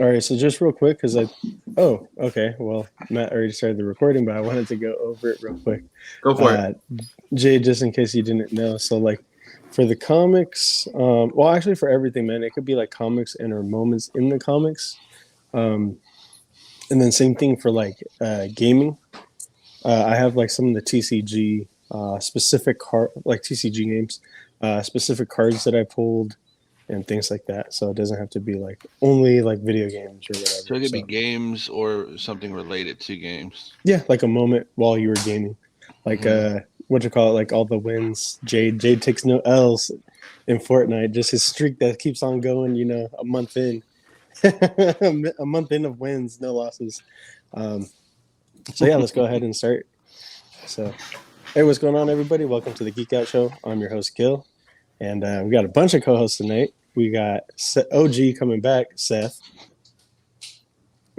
All right, so just real quick, oh, okay. Well, Matt already started the recording, but I wanted to go over it real quick. Go for it. Jade, just in case you didn't know. So, like, for the comics, well, actually, for everything, man, it could be like comics and or moments in the comics. Um, and then same thing for like gaming. I have like some of the TCG specific like TCG games, specific cards that I pulled and things like that. So it doesn't have to be like only like video games or So whatever. it could be So games or something related to games. yeah, like a moment while you were gaming, like Mm-hmm. what you call it, like all the wins. Jade takes no L's in Fortnite. Just his streak that keeps on going. You know, a month in, a month in of wins, no losses. Um, so yeah, let's go ahead and start. So, hey, what's going on, everybody? Welcome to the Geek Out Show. I'm your host, Gil, and we got a bunch of co-hosts tonight. We got OG coming back, Seth.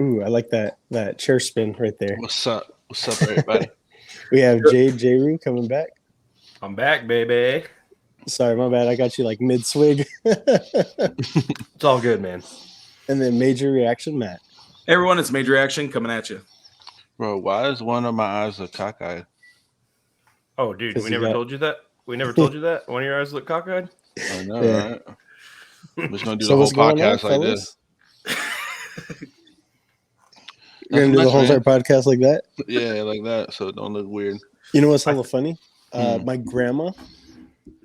Ooh, I like that chair spin right there. What's up? What's up, everybody? We have Jade Jeru coming back. I'm back, baby. Sorry, my bad. I got you like mid swig. It's all good, man. And then Major Reaction Matt. Hey everyone, it's Major Action coming at you. Bro, why is one of my eyes a cockeyed? Oh, dude, 'Cause we you never got- told you that? We never told you that? One of your eyes look cockeyed? I know, Yeah. right? I'm just gonna do So the whole what's going on, podcast like fellas? this. You're gonna do the whole entire podcast like that? Yeah, like that, so it don't look weird. You know what's hella funny? Hmm. My grandma,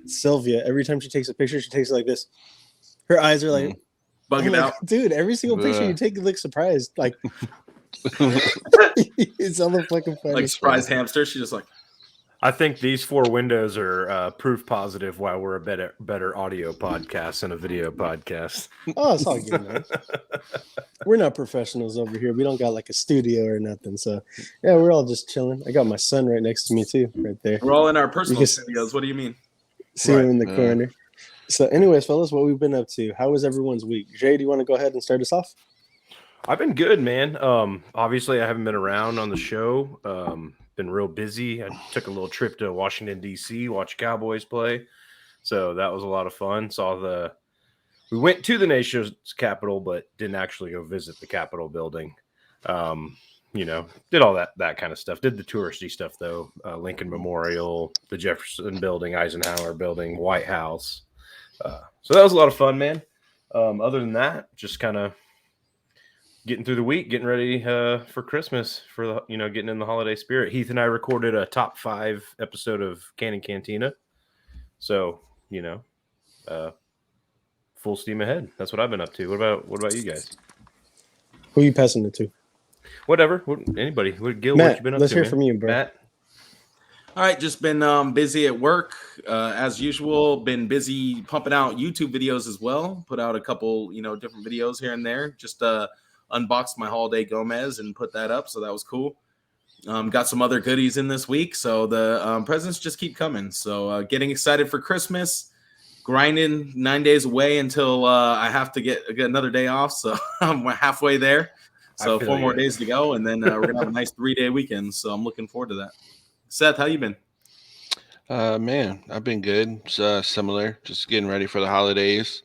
Sylvia, every time she takes a picture, she takes it like this. Her eyes are like, Bug I'm it like, out. dude, every single picture Yeah. you take, you look surprised. Like, it's hella fucking funny. Like surprise hamster. She's just like, I think these four windows are proof positive why we're a better audio podcast than a video podcast. Oh, it's all good, man. We're not professionals over here. We don't got like a studio or nothing. So, yeah, we're all just chilling. I got my son right next to me, too, right there. we're all in our personal can- studios. What do you mean? See Right. him in the Yeah. corner. So, anyways, fellas, what we've been up to? How was everyone's week? Jay, do you want to go ahead and start us off? I've been good, man. Obviously, I haven't been around on the show. Been real busy. I took a little trip to Washington, D.C., watch Cowboys play. So that was a lot of fun. We went to the nation's capital, but didn't actually go visit the Capitol building. Did all that kind of stuff. Did the touristy stuff, though. Lincoln Memorial, the Jefferson Building, Eisenhower Building, White House. So that was a lot of fun, man. Other than that, just kind of getting through the week, getting ready for Christmas, getting in the holiday spirit. Heath and I recorded a top 5 episode of Cannon Cantina. So, full steam ahead. That's what I've been up to. What about you guys? Who are you passing it to? Whatever. Anybody. Gil, Matt, what you been up let's to, hear man? from you, bro. Matt? All right, just been busy at work as usual. Been busy pumping out YouTube videos as well. Put out a couple, different videos here and there. Just unboxed my holiday Gomez and put that up, so that was cool. Got some other goodies in this week, so the presents just keep coming. So getting excited for Christmas. Grinding 9 days away until I have to get another day off, so I'm halfway there. So 4 more days to go, and then we're gonna have a nice 3-day weekend. So I'm looking forward to that. Seth, how you been? Man, I've been good. Similar, just getting ready for the holidays.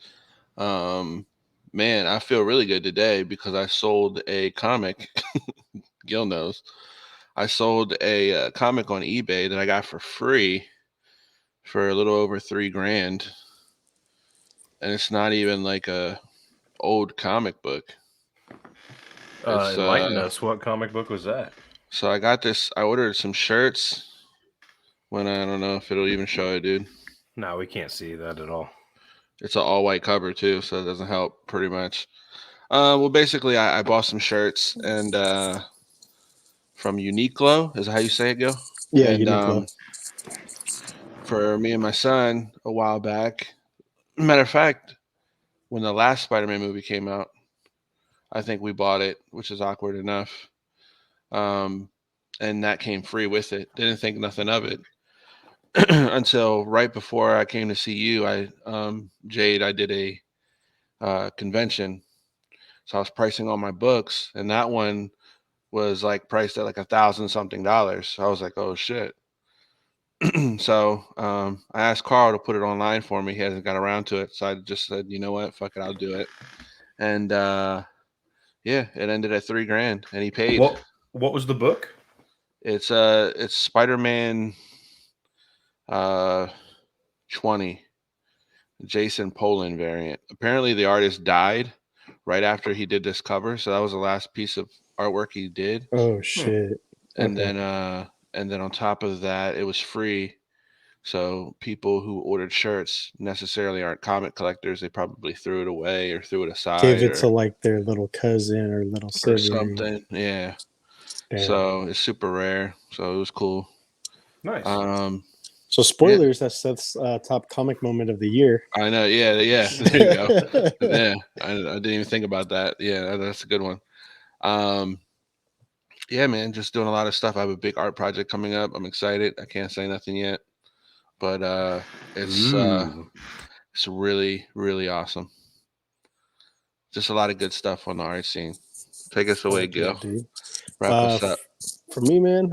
Man, I feel really good today because I sold a comic. Gil knows. I sold a comic on eBay that I got for free for a little over $3,000, and it's not even like a old comic book. Enlighten us. What comic book was that? So I got this. I ordered some shirts. When I don't know if it'll even show it, dude. No, we can't see that at all. It's an all white cover too, so it doesn't help pretty much. Well, basically, I bought some shirts and from Uniqlo, is that how you say it, Gil? Yeah, and, Uniqlo. For me and my son a while back. Matter of fact, when the last Spider-Man movie came out, I think we bought it, which is awkward enough. And that came free with it. Didn't think nothing of it until right before I came to see you. Jade, I did a convention, so I was pricing all my books, and that one was like priced at like $1,000 something. So I was like, oh shit. So I asked Carl to put it online for me. He hasn't got around to it, so I just said, you know what, fuck it, I'll do it. And Yeah, it ended at $3,000, and he paid. What was the book? It's Spider-Man 20, Jason Poland variant. Apparently, the artist died right after he did this cover, so that was the last piece of artwork he did. Oh shit! And Okay. then on top of that, it was free. So people who ordered shirts necessarily aren't comic collectors. They probably threw it away or threw it aside Gave it to like their little cousin or little or sibling. something. Yeah. Damn. So it's super rare. So it was cool. Nice. So spoilers. That's Seth's top comic moment of the year. I know. Yeah. There you go. Yeah. I didn't even think about that. Yeah, that's a good one. Yeah, man, just doing a lot of stuff. I have a big art project coming up. I'm excited. I can't say nothing yet, but it's really, really awesome. Just a lot of good stuff on the art scene. Take us away, Gil. Dude. Wrap us up. For me, man,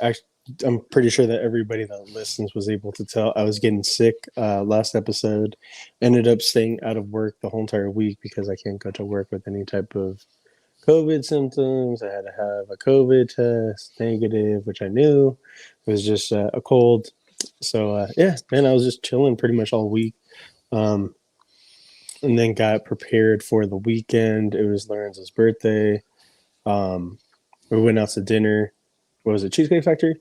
actually, I'm pretty sure that everybody that listens was able to tell I was getting sick last episode. Ended up staying out of work the whole entire week because I can't go to work with any type of COVID symptoms. I had to have a COVID test negative, which I knew it was just a cold. So yeah, man, I was just chilling pretty much all week. And then got prepared for the weekend. It was Lorenzo's birthday. We went out to dinner. What was it? Cheesecake Factory?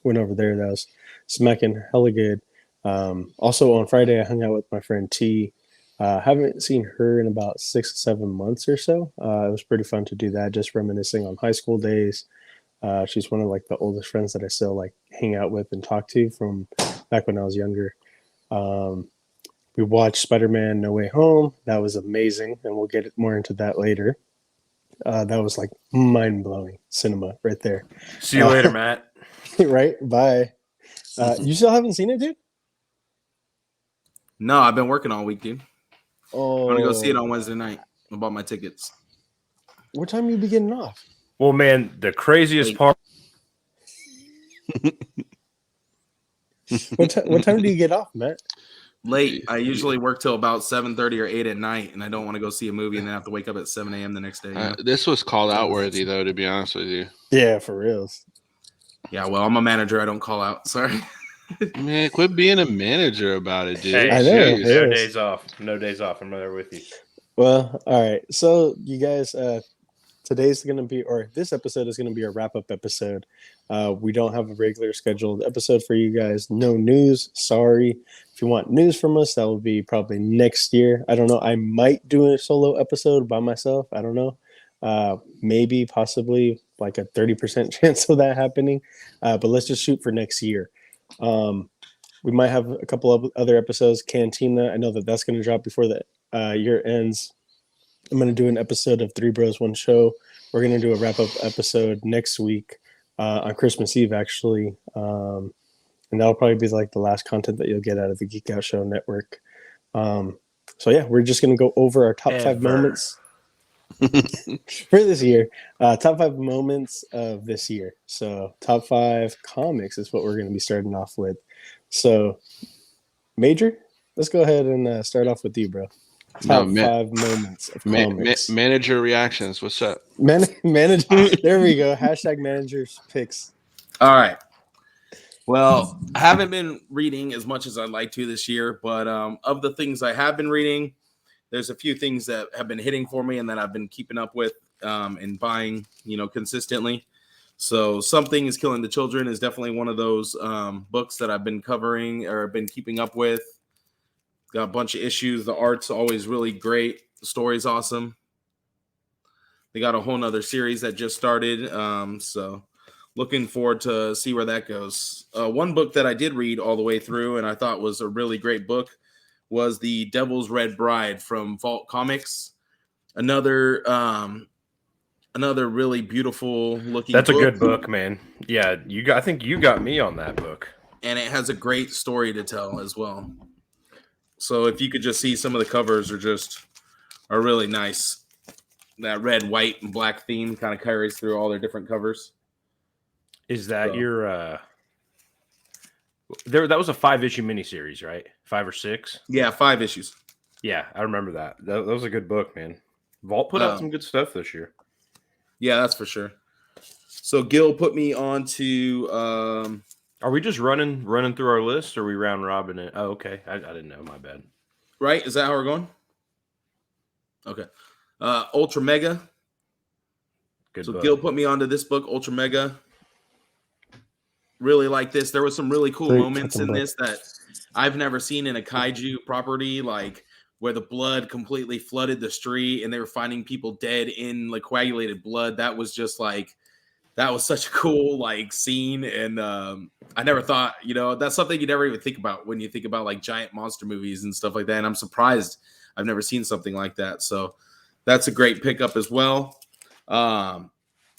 Went over there. That was smacking hella good. Also on Friday, I hung out with my friend T. Haven't seen her in about 6 or 7 months or so. It was pretty fun to do that, just reminiscing on high school days. She's one of like the oldest friends that I still like hang out with and talk to from back when I was younger. We watched Spider-Man No Way Home. That was amazing, and we'll get more into that later. That was like mind-blowing cinema right there. See you later, Matt. Right? Bye. You still haven't seen it, dude? No, I've been working all week, dude. Oh, I'm gonna go see it on Wednesday night. I bought my tickets. What time you be getting off? Well, man, the craziest part. What time do you get off, Matt? Late. I usually work till about 7:30 or 8 at night, and I don't want to go see a movie and then have to wake up at 7 a.m. the next day. You know? This was called out worthy, though, to be honest with you. Yeah, for reals. Yeah, well, I'm a manager. I don't call out. Sorry. Man, quit being a manager about it, dude. Hey, I know. no Yes. days off. No days off. I'm there with you. Well, all right. So you guys, today's going to be, or this episode is going to be a wrap-up episode. We don't have a regular scheduled episode for you guys. No news. Sorry. If you want news from us, that will be probably next year. I don't know. I might do a solo episode by myself. I don't know. Maybe, possibly, like a 30% chance of that happening. But let's just shoot for next year. We might have a couple of other episodes. Cantina, I know that that's going to drop before the year ends. I'm going to do an episode of Three Bros, One Show. We're going to do a wrap-up episode next week on Christmas Eve, actually. And that'll probably be like the last content that you'll get out of the Geek Out Show network. So yeah, we're just going to go over our top 5 moments for this year. Top 5 moments of this year. So top 5 comics is what we're going to be starting off with. So Major, let's go ahead and start off with you, bro. Top 5 moments of comics. Manager reactions. What's up? Manager. There we go. Hashtag managers picks. All right. Well, I haven't been reading as much as I'd like to this year, but of the things I have been reading, there's a few things that have been hitting for me and that I've been keeping up with and buying, consistently. So Something is Killing the Children is definitely one of those books that I've been covering or been keeping up with. Got a bunch of issues. The art's always really great. The story's awesome. They got a whole nother series that just started. So looking forward to see where that goes. One book that I did read all the way through and I thought was a really great book was The Devil's Red Bride from Vault Comics. Another really beautiful looking That's book. a good book, man. Yeah, I think you got me on that book. And it has a great story to tell as well. So if you could just see some of the covers are really nice. That red, white, and black theme kind of carries through all their different covers. Is that your that was a 5-issue miniseries, right? 5 or 6? Yeah, 5 issues. Yeah, I remember that. That was a good book, man. Vault put out some good stuff this year. Yeah, that's for sure. So Gil put me on to. Are we just running through our list, or are we round robin it? Oh, okay. I didn't know. My bad. Right? Is that how we're going? Okay. Ultra Mega. Good So book. Gil put me onto this book, Ultra Mega. Really like this. There was some really cool Great moments fucking in book. this that I've never seen in a kaiju property, like where the blood completely flooded the street and they were finding people dead in like coagulated blood. That was just like, that was such a cool like scene. And I never thought, that's something you never even think about when you think about like giant monster movies and stuff like that. And I'm surprised I've never seen something like that. So that's a great pickup as well.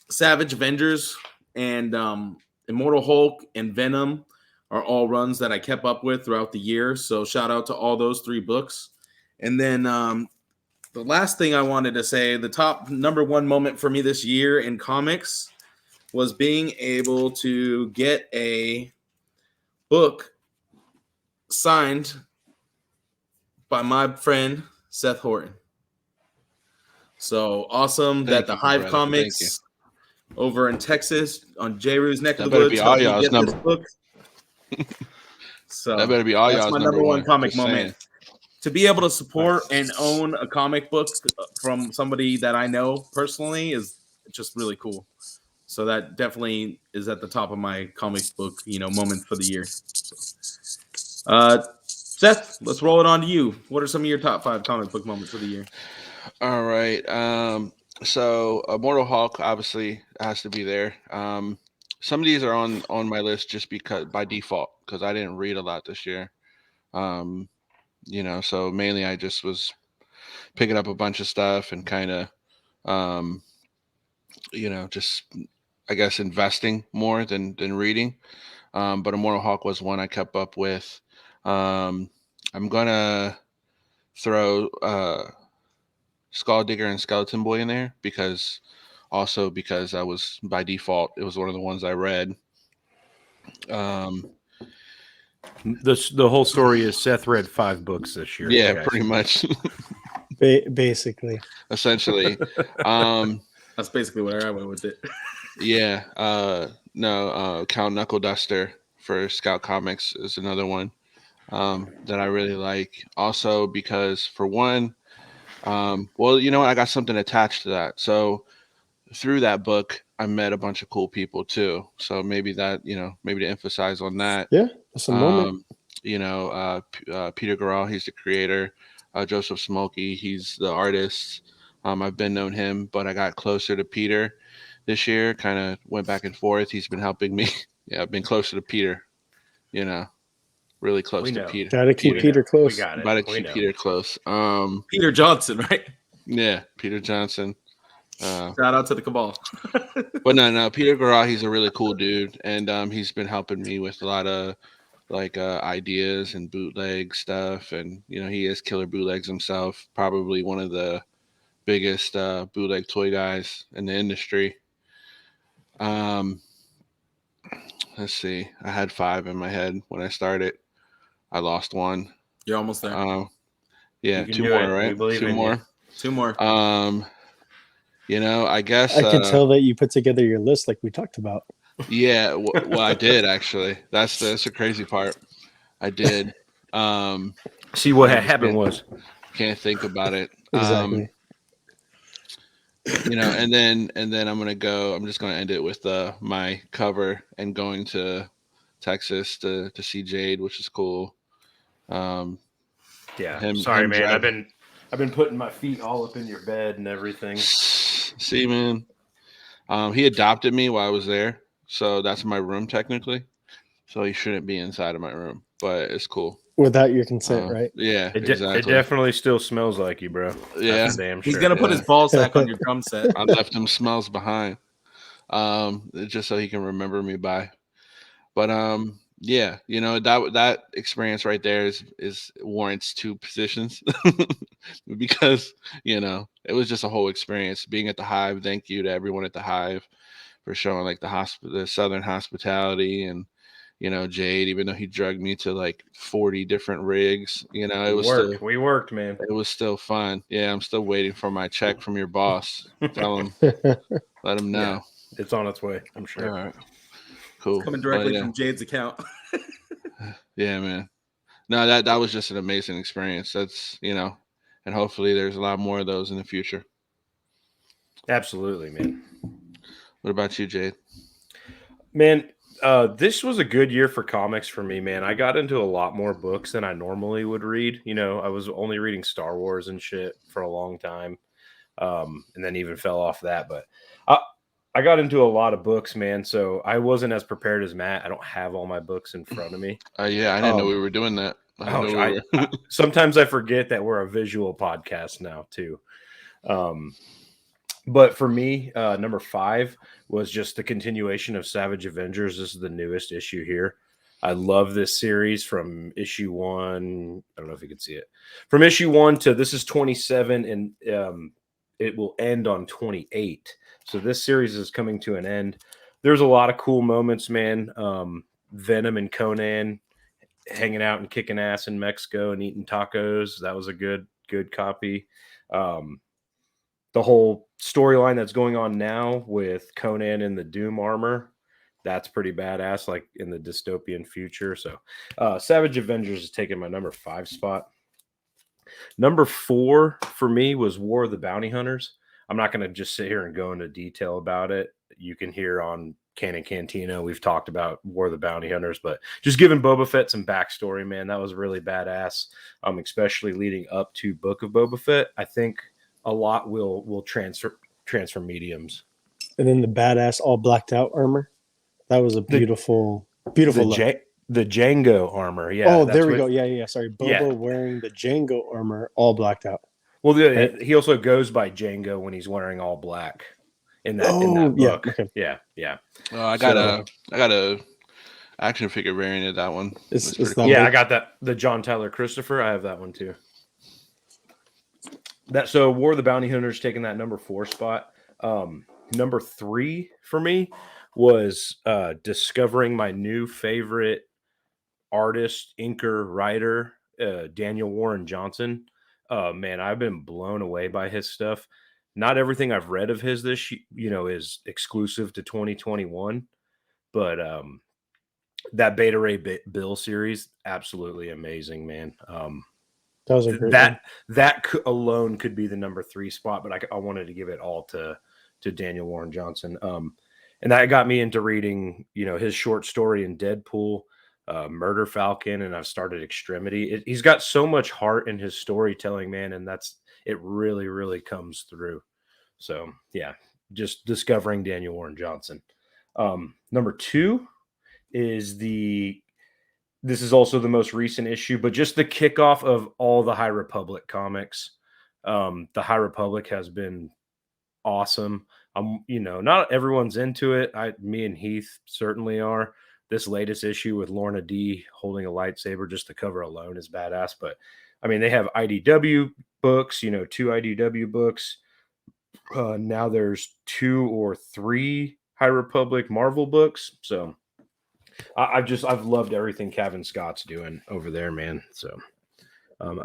Savage Avengers and Immortal Hulk and Venom are all runs that I kept up with throughout the year. So shout out to all those 3 books. And then the last thing I wanted to say, the top number 1 moment for me this year in comics was being able to get a book signed by my friend Seth Horton. So awesome that the Hive Comics over in Texas on J-Rue's neck of the woods helped me get this book. So that better be all that's y'all's my number one comic moment. To be able to support and own a comic book from somebody that I know personally is just really cool. So that definitely is at the top of my comic book, moment for the year. Seth, let's roll it on to you. What are some of your top 5 comic book moments of the year? All right. So Immortal Hulk obviously has to be there. Some of these are on my list just because by default, because I didn't read a lot this year. So mainly I just was picking up a bunch of stuff and kind of, just I guess investing more than reading. But Immortal Hulk was one I kept up with. I'm gonna throw Skull Digger and Skeleton Boy in there because I was by default, it was one of the ones I read. The whole story is Seth read 5 books this year. Yeah, pretty much. Basically. Essentially. That's basically where I went with it. Yeah. Count Knuckle Duster for Scout Comics is another one that I really like. Also because for one, I got something attached to that. So through that book, I met a bunch of cool people too. So maybe that, maybe to emphasize on that. Yeah, that's a moment. Peter Garral, he's the creator. Joseph Smokey, he's the artist. I've been known him, but I got closer to Peter this year. Kind of went back and forth. He's been helping me. Yeah, I've been closer to Peter. Really close to Peter. Gotta keep Peter close. We got it. Gotta keep Peter close. Peter Johnson, right? Yeah, Peter Johnson. Shout out to the Cabal. But no, Peter Garral, he's a really cool dude, and he's been helping me with a lot of like ideas and bootleg stuff, and he is killer bootlegs himself. Probably one of the biggest bootleg toy guys in the industry. Let's see. I had 5 in my head when I started. I lost 1. You're almost there. Yeah, 2 more, right? 2 more. 2 more. I guess I could tell that you put together your list like we talked about. Yeah, well, I did actually. That's the crazy part. I did. See what happened was can't think about it. Exactly. And then I'm just gonna end it with my cover and going to Texas to see Jade, which is cool. Sorry, man. I've been putting my feet all up in your bed and everything. See, man. He adopted me while I was there, so that's my room technically. So he shouldn't be inside of my room, but it's cool. Without your consent, right? Yeah, exactly. It definitely still smells like you, bro. Yeah, damn sure. He's gonna put his ball sack on your drum set. I left him smells behind, just so he can remember me by. But yeah, that experience right there is warrants 2 positions because it was just a whole experience being at the Hive. Thank you to everyone at the Hive for showing like the Southern hospitality and Jade, even though he drugged me to like 40 different rigs, it was still We worked, man. it was still fun. Yeah, I'm still waiting for my check from your boss. Tell him, let him know. It's on its way, I'm sure. All right, cool. Coming directly from Jade's account. Yeah, man. No, that was just an amazing experience. That's and hopefully there's a lot more of those in the future. Absolutely, man. What about you, Jade? Man, this was a good year for comics for me, man. I got into a lot more books than I normally would read. I was only reading Star Wars and shit for a long time, and then even fell off that. But I got into a lot of books, man. So I wasn't as prepared as Matt. I don't have all my books in front of me. Yeah, I didn't know we were doing that. Sometimes I forget that we're a visual podcast now too. But for me, number 5 was just the continuation of Savage Avengers. This is the newest issue here. I love this series from issue 1. I don't know if you can see it. From issue 1 to this is 27, and it will end on 28. So this series is coming to an end. There's a lot of cool moments, man. Venom and Conan hanging out and kicking ass in Mexico and eating tacos. That was a good copy. The whole storyline that's going on now with Conan in the Doom armor, that's pretty badass, like in the dystopian future. So Savage Avengers is taking my number 5 spot. Number 4 for me was War of the Bounty Hunters. I'm not going to just sit here and go into detail about it. You can hear on Canon Cantina, we've talked about War of the Bounty Hunters, but just giving Boba Fett some backstory, man, that was really badass. Especially leading up to Book of Boba Fett. I think a lot will transfer mediums. And then the badass all blacked out armor. That was a beautiful look. The Django armor. Yeah. Oh, there we go. Yeah. Sorry. Boba wearing the Django armor all blacked out. Well, he also goes by Django when he's wearing all black in that book. Okay. Yeah. I got a action figure variant of that one. Cool. I got that. The John Tyler Christopher. I have that one too. So War of the Bounty Hunters taking that number 4 spot. Number 3 for me was discovering my new favorite artist, inker, writer, Daniel Warren Johnson. Man, I've been blown away by his stuff. Not everything I've read of his this is exclusive to 2021, but that Beta Ray Bill series, absolutely amazing, man. That was a great that alone could be the number 3 spot, but I wanted to give it all to Daniel Warren Johnson. And that got me into reading, his short story in Deadpool, Murder Falcon, and I've started Extremity. He's got so much heart in his storytelling, man, and it really, really comes through. So yeah, just discovering Daniel Warren Johnson. Number 2 is this is also the most recent issue, but just the kickoff of all the High Republic comics. The High Republic has been awesome. Not everyone's into it. Me and Heath certainly are. This latest issue with Lorna D holding a lightsaber, just the cover alone is badass. But I mean, they have IDW books, 2 IDW books. Now there's 2 or 3 High Republic Marvel books. So I've loved everything Kevin Scott's doing over there, man. So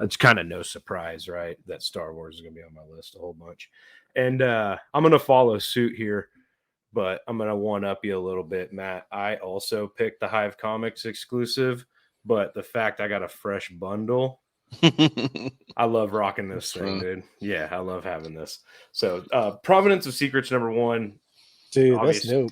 it's kind of no surprise, right, that Star Wars is going to be on my list a whole bunch. And I'm going to follow suit here, but I'm going to one-up you a little bit, Matt. I also picked the Hive Comics exclusive, but the fact I got a fresh bundle, I love rocking this thing, dude. Yeah, I love having this. So Provenance of Secrets number 1. Dude, that's dope.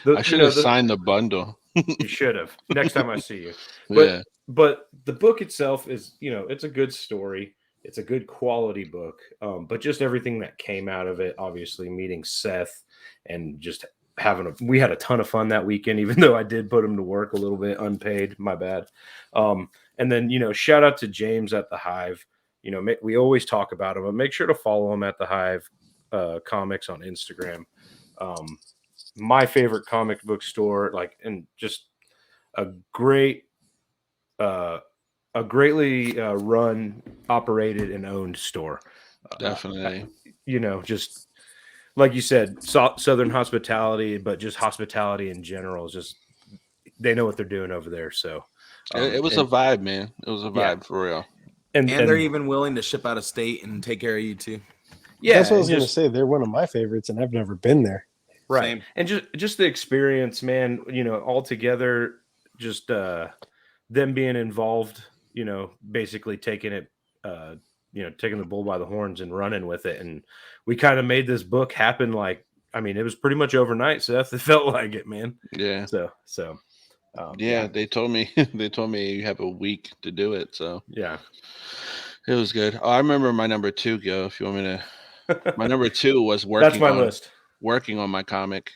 I should have signed the bundle. You should have. Next time I see you. But the book itself is, it's a good story. It's a good quality book. But just everything that came out of it, obviously meeting Seth and just we had a ton of fun that weekend, even though I did put him to work a little bit unpaid. My bad. And then, shout out to James at the Hive. We always talk about him, but make sure to follow him at the Hive Comics on Instagram. My favorite comic book store, and just a greatly run, operated, and owned store. Definitely. Just like you said, Southern hospitality, but just hospitality in general is just they know what they're doing over there. So It was a vibe, man. It was a vibe for real. And they're even willing to ship out of state and take care of you too. Yeah, that's what I was gonna say. They're one of my favorites, and I've never been there. Right. Same. And just the experience, man, all together, just them being involved, basically taking it, taking the bull by the horns and running with it. And we kind of made this book happen. It was pretty much overnight, Seth. It felt like it, man. Yeah. So they told me you have a week to do it. So yeah, it was good. Oh, I remember my number 2, Gil, if you want me to. My number 2 was that's my list. Working on my comic.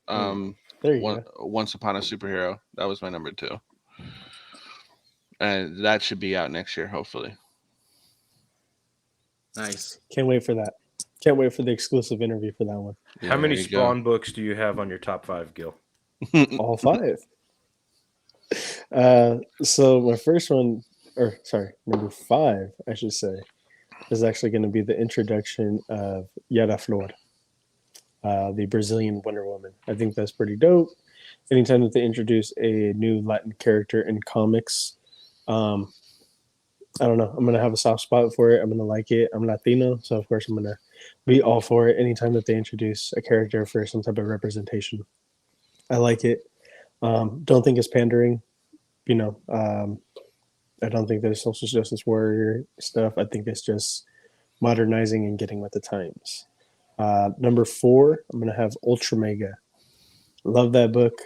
There you go. Once Upon a Superhero. That was my number 2. And that should be out next year, hopefully. Nice. Can't wait for that. Can't wait for the exclusive interview for that one. Yeah, How many there you Spawn books do you have on your top 5, Gil? All 5. So my first one, number 5, I should say, is actually going to be the introduction of Yara Flor, the Brazilian Wonder Woman. I think that's pretty dope. Anytime that they introduce a new Latin character in comics, I don't know. I'm going to have a soft spot for it. I'm going to like it. I'm Latino, so of course I'm going to be all for it anytime that they introduce a character for some type of representation. I like it. Don't think it's pandering. I don't think there's social justice warrior stuff. I think it's just modernizing and getting with the times. Number 4, I'm going to have Ultra Mega. Love that book.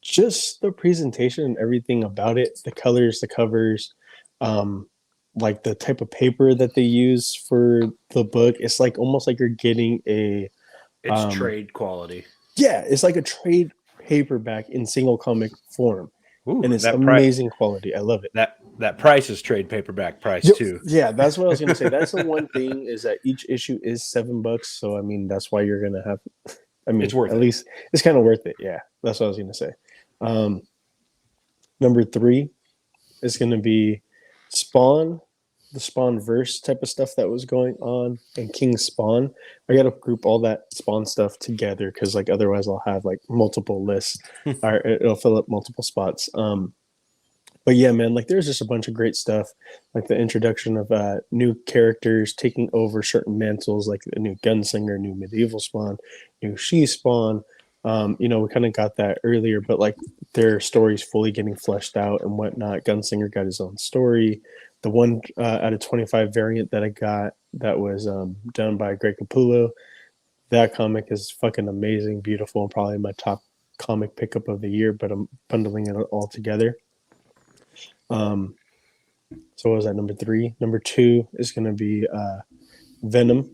Just the presentation and everything about it, the colors, the covers, like the type of paper that they use for the book. It's like almost like you're getting It's trade quality. Yeah, it's like a trade paperback in single comic form. Ooh, and it's amazing quality. I love it. That price is trade paperback price too. Yeah, that's what I was gonna say. That's the one thing is that each issue is $7. So I mean, that's why you're gonna have. It's worth at it. least it's kind of worth it. Yeah, that's what I was gonna say. Number 3 is gonna be Spawn, the Spawn verse type of stuff that was going on, and King Spawn. I gotta group all that Spawn stuff together because otherwise I'll have multiple lists or it'll fill up multiple spots. But yeah, man, there's just a bunch of great stuff, like the introduction of new characters taking over certain mantles, like a new Gunslinger, new Medieval Spawn, new She Spawn. We kind of got that earlier, but their stories fully getting fleshed out and whatnot. Gunslinger got his own story. The one out of 25 variant that I got that was done by Greg Capullo, that comic is fucking amazing, beautiful, and probably my top comic pickup of the year, but I'm bundling it all together. So what was that, number 3? Number 2 is going to be Venom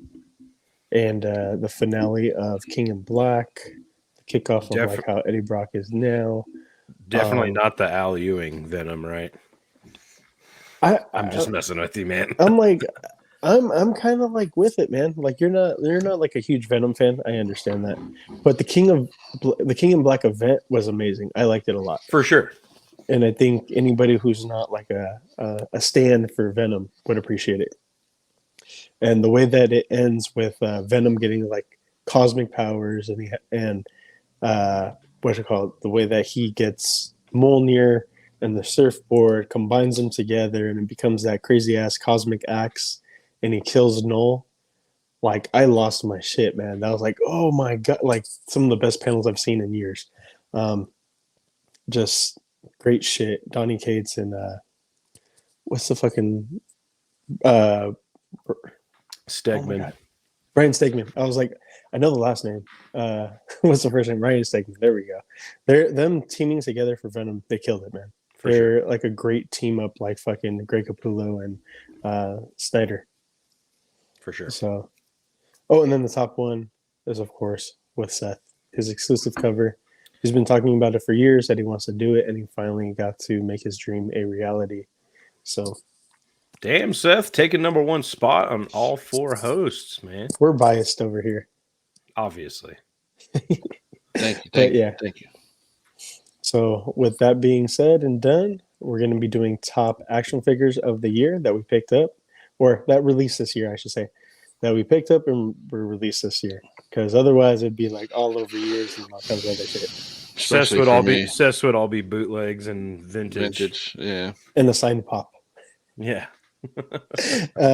and the finale of King in Black, the kickoff of how Eddie Brock is now. Definitely not the Al Ewing Venom, right? I'm just messing with you, man. I'm kind of with it, man. You're not a huge Venom fan. I understand that, but the King in Black event was amazing. I liked it a lot for sure. And I think anybody who's not a stand for Venom would appreciate it. And the way that it ends with Venom getting cosmic powers and what's it called? The way that he gets Mjolnir and the surfboard, combines them together, and it becomes that crazy ass cosmic axe, and he kills Null. I lost my shit, man. That was oh my god, some of the best panels I've seen in years. Just great shit. Donny Cates and what's the fucking Stegman. Brian Stegman. I was I know the last name. What's the first name? Ryan Stegman. There we go. Them teaming together for Venom, they killed it, man. They're a great team up, fucking Greg Capullo and Snyder. For sure. So, and then the top one is, of course, with Seth. His exclusive cover. He's been talking about it for years, that he wants to do it, and he finally got to make his dream a reality. So, damn, Seth, taking number 1 spot on all 4 hosts, man. We're biased over here. Obviously. Thank you. So with that being said and done, we're going to be doing top action figures of the year that we picked up, or that released this year, I should say, that we picked up and were released this year. Because otherwise it'd be all over years and all kinds of other shit. Seth's especially would for all me. be Seth's would all be bootlegs and vintage. Yeah. And a sign pop. Yeah.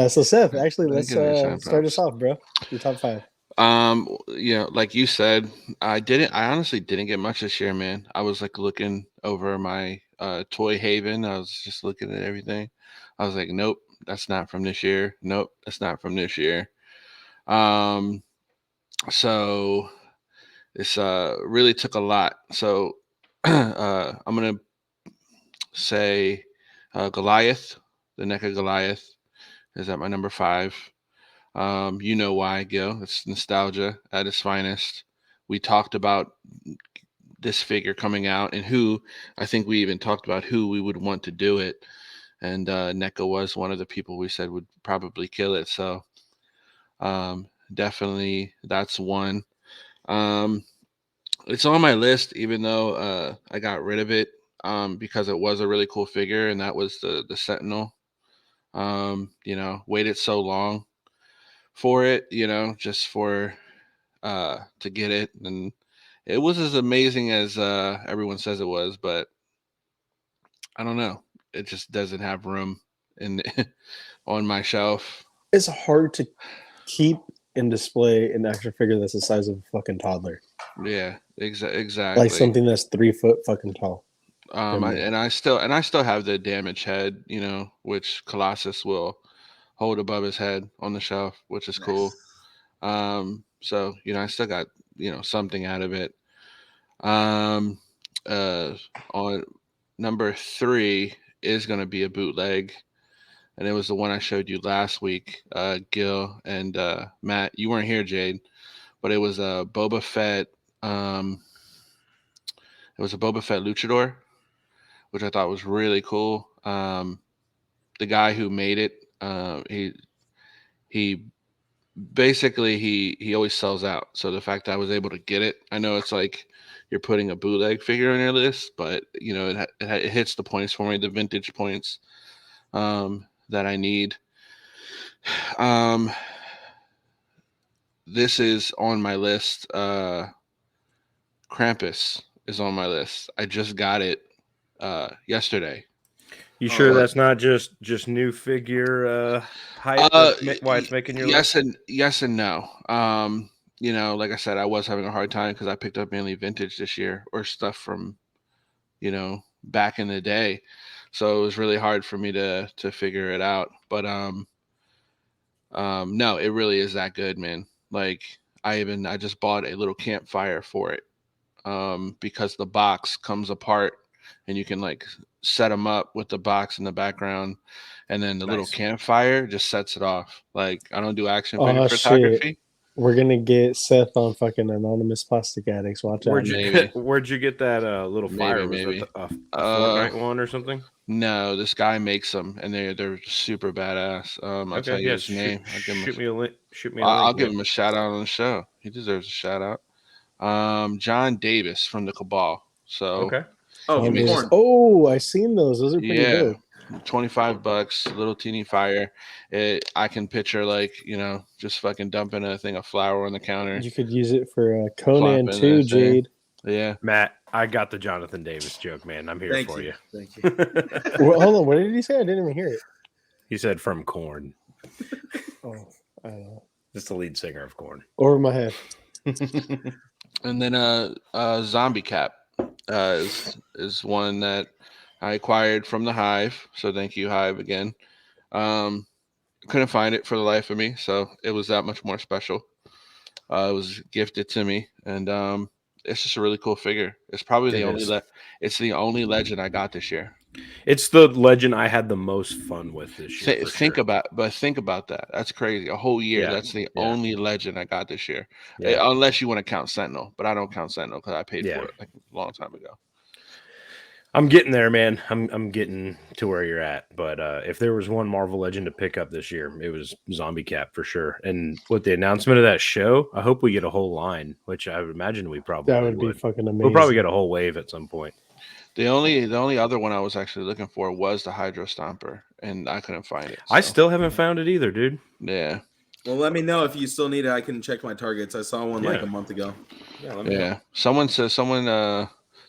So Seth, actually, I let's get any sign start us pops. off, bro. Your top 5. Like you said, I honestly didn't get much this year, man. I was like looking over my toy haven. I was just looking at everything. I was like, nope, that's not from this year. Nope, that's not from this year. So this really took a lot. So I'm gonna say Goliath, the neck of Goliath is at my number 5. You know why, Gil. It's nostalgia at its finest. We talked about this figure coming out and who, I think we even talked about who we would want to do it. And NECA was one of the people we said would probably kill it. So definitely that's one. It's on my list, even though I got rid of it because it was a really cool figure, and that was the Sentinel. Waited so long for it, just for to get it, and it was as amazing as everyone says it was, but I don't know, it just doesn't have room in on my shelf. It's hard to keep and display an action figure that's the size of a fucking toddler. Yeah, exactly. Like something that's 3 foot fucking tall. I still have the damaged head, which Colossus will hold above his head on the shelf, which is cool. So I still got something out of it. On number 3 is going to be a bootleg, and it was the one I showed you last week, Gil and Matt. You weren't here, Jade, but it was a Boba Fett. It was a Boba Fett Luchador, which I thought was really cool. The guy who made it, he basically he always sells out. So the fact that I was able to get it, I know it's like you're putting a bootleg figure on your list, but it hits the points for me, the vintage points that I need. This is on my list. Krampus is on my list. I just got it yesterday. You sure that's not just new figure hype? Why it's making your list? Yes and no. Like I said, I was having a hard time because I picked up mainly vintage this year or stuff from, back in the day. So it was really hard for me to figure it out. But no, it really is that good, man. Like I just bought a little campfire for it because the box comes apart and you can like set them up with the box in the background, and then the little campfire just sets it off. Like I don't do action figure photography. Shit. We're gonna get Seth on fucking Anonymous Plastic Addicts. Watch out. Where'd you get that little fire? Maybe. Was that a Fortnite one or something? No, this guy makes them, and they're super badass. I'll tell you his name. Shoot me a link. I'll give him a shout out on the show. He deserves a shout out. John Davis from the Cabal. So okay. Oh, I seen those. Those are pretty dope. $25, little teeny fire. I can picture like just fucking dumping a thing of flour on the counter. You could use it for Conan too, Jade. Yeah, Matt, I got the Jonathan Davis joke, man. I'm here for you. Thank you. Well, hold on. What did he say? I didn't even hear it. He said from Korn. Oh, I don't know. Just the lead singer of Korn. Over my head. And then Zombie Cap is one that I acquired from the Hive. So thank you, Hive, again. Couldn't find it for the life of me, so it was that much more special. It was gifted to me, and it's just a really cool figure. It's probably it's the only legend I got this year. It's the legend I had the most fun with this year. Think about that. That's crazy. A whole year. Yeah. That's the only legend I got this year. Yeah. Unless you want to count Sentinel, but I don't count Sentinel because I paid for it like a long time ago. I'm getting there, man. I'm getting to where you're at. But if there was one Marvel Legend to pick up this year, it was Zombie Cap for sure. And with the announcement of that show, I hope we get a whole line, which I would imagine we probably would be fucking amazing. We'll probably get a whole wave at some point. The only other one I was actually looking for was the Hydro Stomper, and I couldn't find it. So. I still haven't found it either, dude. Yeah. Well, let me know if you still need it. I can check my targets. I saw one like a month ago. Yeah. Someone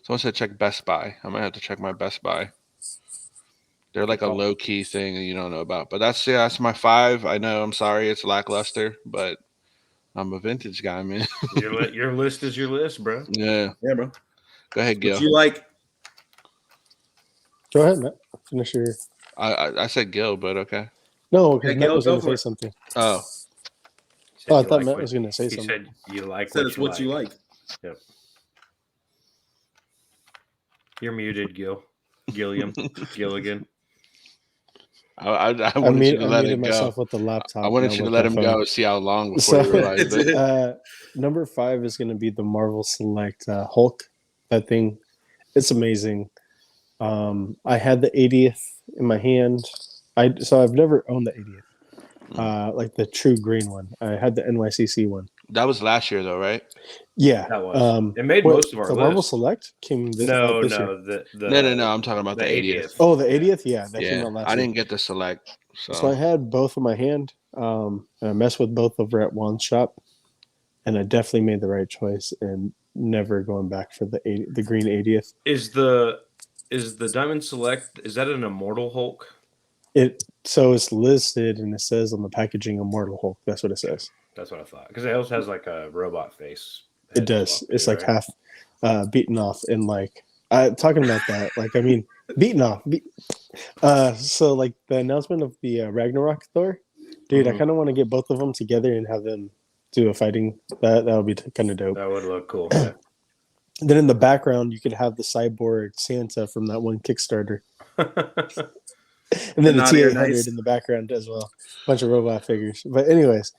Someone said check Best Buy. I might have to check my Best Buy. They're like a low key thing that you don't know about. But that's my 5. I know. I'm sorry, it's lackluster, but I'm a vintage guy, man. Your list is your list, bro. Yeah. Yeah, bro. Go ahead, Gil. What you like? Go ahead, Matt. Finish your. I said Gil, but okay. No, because Yeah, Matt Gil, was go going to for say it. something. Oh, Oh, I thought Matt was going to say He something. said you like Said it's what you like. Yep. You're muted, Gilliam. Gilligan. I I wanted you to let muted it go. myself with the laptop. I wanted not you to with let the him phone. go. See how long before you realized it. Number 5 is going to be the Marvel Select Hulk. That thing, it's amazing. I had the 80th in my hand. So I've never owned the 80th, like the true green one. I had the NYCC one. That was last year, though, right? Yeah, That was. It made most of our the list. Marvel Select came this year. No. I'm talking about the 80th. Oh, the 80th. Yeah, that came Yeah, out last I year. didn't get the Select. So I had both in my hand, and I messed with both over at Juan's shop, and I definitely made the right choice and never going back for the green 80th. Is the Diamond Select, is that an Immortal Hulk? So it's listed and it says on the packaging Immortal Hulk. That's what it says. That's what I thought. Because it also has like a robot face. It does. It's like half beaten off and like talking about that. Like I mean, beaten off. So like the announcement of the Ragnarok Thor, dude, I kind of want to get both of them together and have them do a fighting. That would be kind of dope. That would look cool. Then in the background, you could have the cyborg Santa from that one Kickstarter. And then the T-800 in the background as well. Bunch of robot figures. But anyways,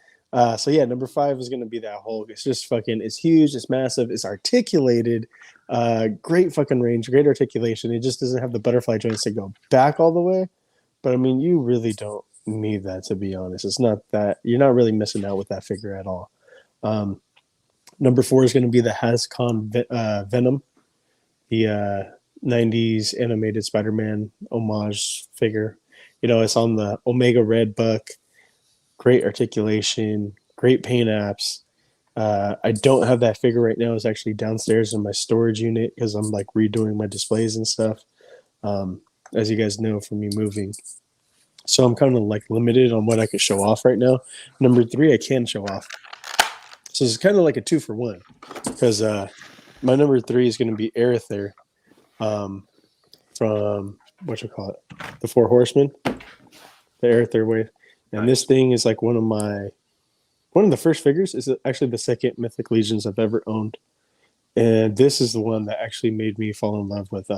so yeah, number 5 is going to be that Hulk. It's just fucking, it's huge, it's massive, it's articulated, great fucking range, great articulation. It just doesn't have the butterfly joints to go back all the way. But I mean, you really don't need that, to be honest. It's not that, you're not really missing out with that figure at all. Number 4 is going to be the Hascon Venom, the 90s animated Spiderman homage figure. You know, it's on the Omega Red Buck. Great articulation, great paint apps. I don't have that figure right now. It's actually downstairs in my storage unit because I'm like redoing my displays and stuff. As you guys know from me moving. So I'm kind of like limited on what I can show off right now. Number 3, I can show off. So it's kind of like a 2-for-1 because my number 3 is going to be Aerithir. From the 4 Horsemen, the Aerithir wave, and This thing is like one of the first figures. Is actually the second Mythic Legions I've ever owned, and this is the one that actually made me fall in love with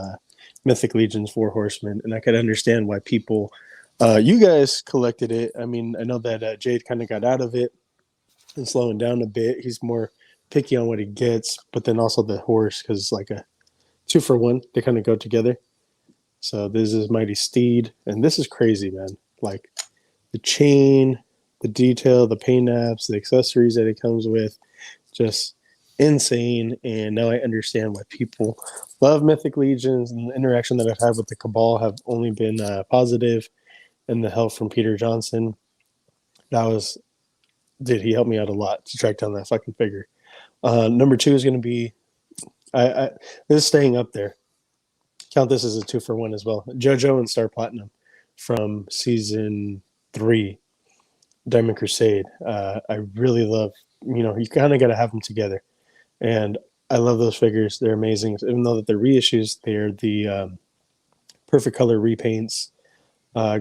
Mythic Legions 4 Horsemen, and I could understand why people, you guys collected it. I mean, I know that Jade kind of got out of it and slowing down a bit. He's more picky on what he gets, but then also the horse because it's like a 2-for-1. They kind of go together. So this is Mighty Steed, and this is crazy, man. Like the chain, the detail, the paint apps, the accessories that it comes with, just insane. And now I understand why people love Mythic Legions, and the interaction that I've had with the Cabal have only been positive, and the help from Peter Johnson. He helped me out a lot to track down that fucking figure. Number 2 is going to be, this is staying up there. Count this as a 2-for-1 as well. JoJo and Star Platinum from season 3, Diamond Crusade. I really love, you kind of got to have them together. And I love those figures. They're amazing. Even though that they're reissues, they're the perfect color repaints.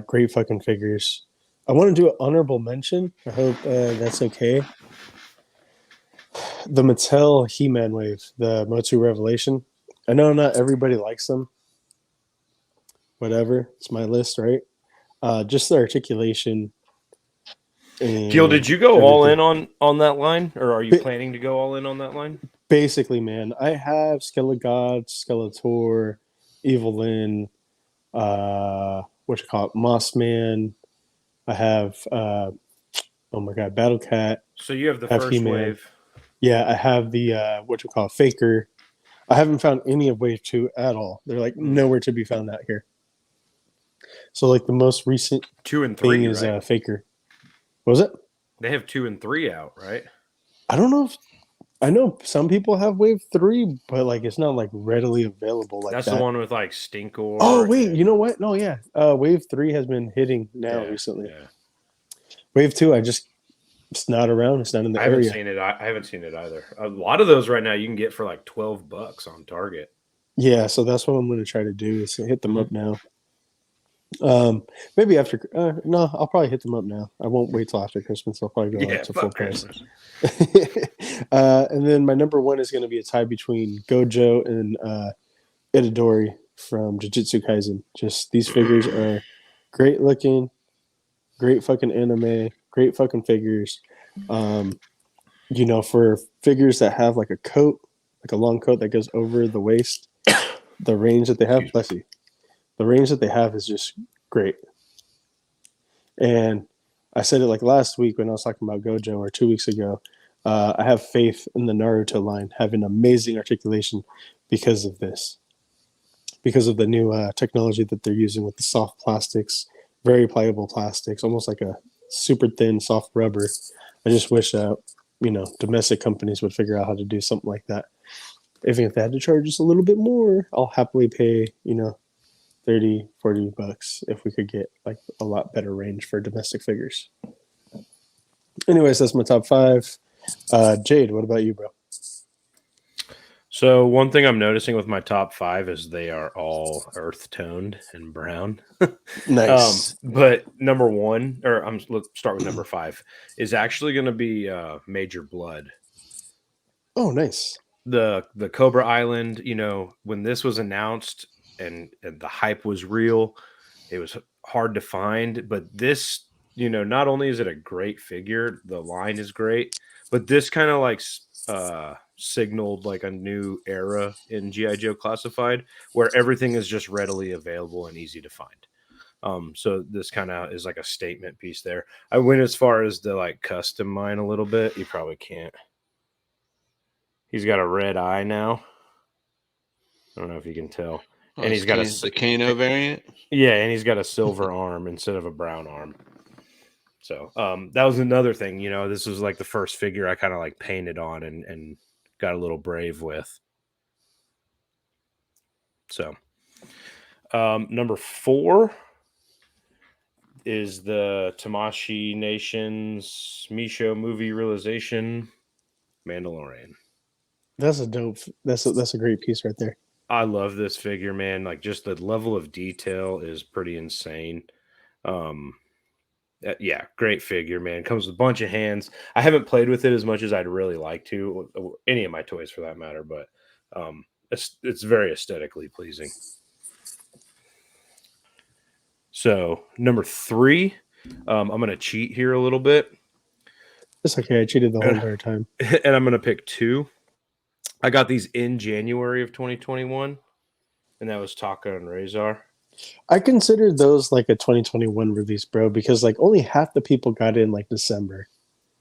Great fucking figures. I want to do an honorable mention. I hope that's okay. The Mattel He-Man wave, the Motu Revelation. I know not everybody likes them. Whatever, it's my list, right? Just the articulation. Gil, did you go all in on that line, or are you planning to go all in on that line? Basically, man, I have Skelegod, Skeletor, Evelyn, Mossman. I have, Battle Cat. So you have the first He-Man. wave. Yeah, I have the Faker. I haven't found any of Wave 2 at all. They're like nowhere to be found out here. So like the most recent 2 and 3 thing is right? Faker. What was it? They have 2 and 3 out, right? I don't know if I know some people have Wave 3, but like it's not like readily available like That's that. the one with like Stinkor. Oh wait, and- you know what? No, yeah. Wave 3 has been hitting now yeah, recently. Yeah. Wave 2, it's not around. It's not in the I haven't area. seen it. I haven't seen it either. A lot of those right now you can get for like $12 on Target. Yeah, so that's what I'm going to try to do is hit them up Mm-hmm. now. Maybe after. No, I'll probably hit them up now. I won't wait till after Christmas. I'll probably go Yeah, out to full fuck price. Christmas. And then my number one is going to be a tie between Gojo and Itadori from Jujutsu Kaisen. Just these figures are great looking, great fucking anime, great fucking figures. For figures that have like a coat, like a long coat that goes over the waist, the range that they have, bless you, the range that they have is just great. And I said it like last week when I was talking about Gojo, or 2 weeks ago. I have faith in the Naruto line having amazing articulation because of this, because of the new technology that they're using with the soft plastics, very pliable plastics, almost like a super thin soft rubber. I just wish domestic companies would figure out how to do something like that. Even if they had to charge us a little bit more, I'll happily pay, $30-$40 if we could get like a lot better range for domestic figures. Anyways, that's my top 5. Jade, what about you, bro? So one thing I'm noticing with my top 5 is they are all earth toned and brown. Nice. But number 1, or let's start with number 5, is actually going to be Major Blood. Oh, nice. The Cobra Island. When this was announced and the hype was real, it was hard to find. But this, not only is it a great figure, the line is great, but this kind of like signaled like a new era in G.I. Joe Classified, where everything is just readily available and easy to find. So this kind of is like a statement piece there. I went as far as to like custom mine a little bit. You probably can't. He's got a red eye now. I don't know if you can tell. And he's got the Kano variant. Yeah, and he's got a silver arm instead of a brown arm. So that was another thing. This was like the first figure I kind of like painted on and got a little brave with. So number 4 is the Tamashii Nations Misho movie realization Mandalorian. That's a dope. That's a great piece right there. I love this figure, man. Like just the level of detail is pretty insane. Yeah, great figure, man. Comes with a bunch of hands. I haven't played with it as much as I'd really like to, any of my toys for that matter, but it's very aesthetically pleasing. So number 3, I'm going to cheat here a little bit. It's okay. I cheated the whole entire time. And I'm going to pick 2. I got these in January of 2021, and that was Taka and Razor. I consider those like a 2021 release, bro, because like only half the people got in like December.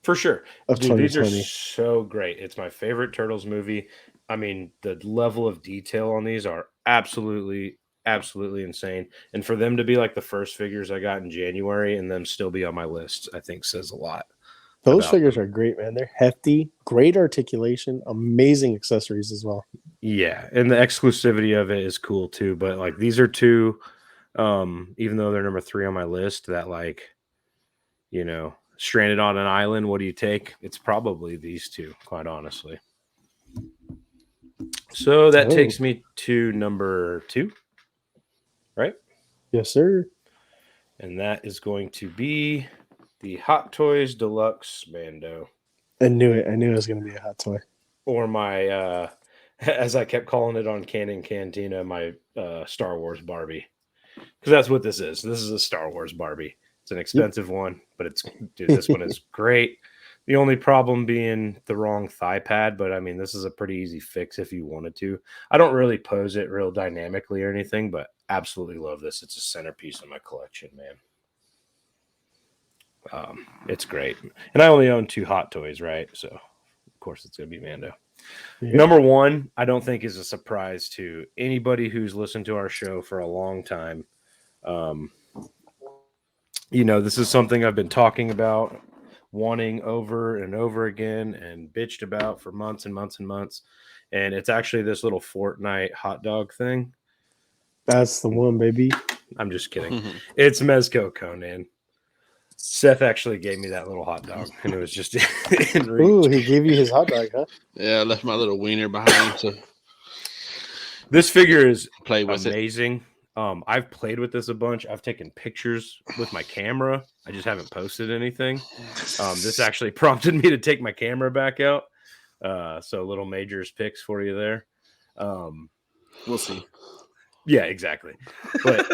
For sure. Of Dude, 2020. these are so great. It's my favorite Turtles movie. I mean, the level of detail on these are absolutely insane. And for them to be like the first figures I got in January and them still be on my list, I think says a lot. Those figures are great, man. They're hefty, great articulation, amazing accessories as well. Yeah, and the exclusivity of it is cool too. But like these are 2, even though they're number 3 on my list, that like, stranded on an island, what do you take? It's probably these 2, quite honestly. So that takes me to number 2, right? Yes, sir. And that is going to be the Hot Toys Deluxe Mando. I knew it. I knew it was going to be a hot toy. Or my, as I kept calling it on Canon Cantina, my Star Wars Barbie. Because that's what this is. This is a Star Wars Barbie. It's an expensive one, but this one is great. The only problem being the wrong thigh pad, but I mean, this is a pretty easy fix if you wanted to. I don't really pose it real dynamically or anything, but absolutely love this. It's a centerpiece of my collection, man. It's great. And I only own 2 Hot Toys, right? So, of course, it's going to be Mando. Yeah. Number 1, I don't think is a surprise to anybody who's listened to our show for a long time. This is something I've been talking about wanting over and over again and bitched about for months and months and months. And it's actually this little Fortnite hot dog thing. That's the one, baby. I'm just kidding. It's Mezco Conan. Seth actually gave me that little hot dog, and it was just in reach. Ooh, he gave you his hot dog, huh? Yeah, I left my little wiener behind to This figure is play with it. amazing. I've played with this a bunch. I've taken pictures with my camera. I just haven't posted anything. This actually prompted me to take my camera back out. So little Majors picks for you there. We'll see. Yeah, exactly. But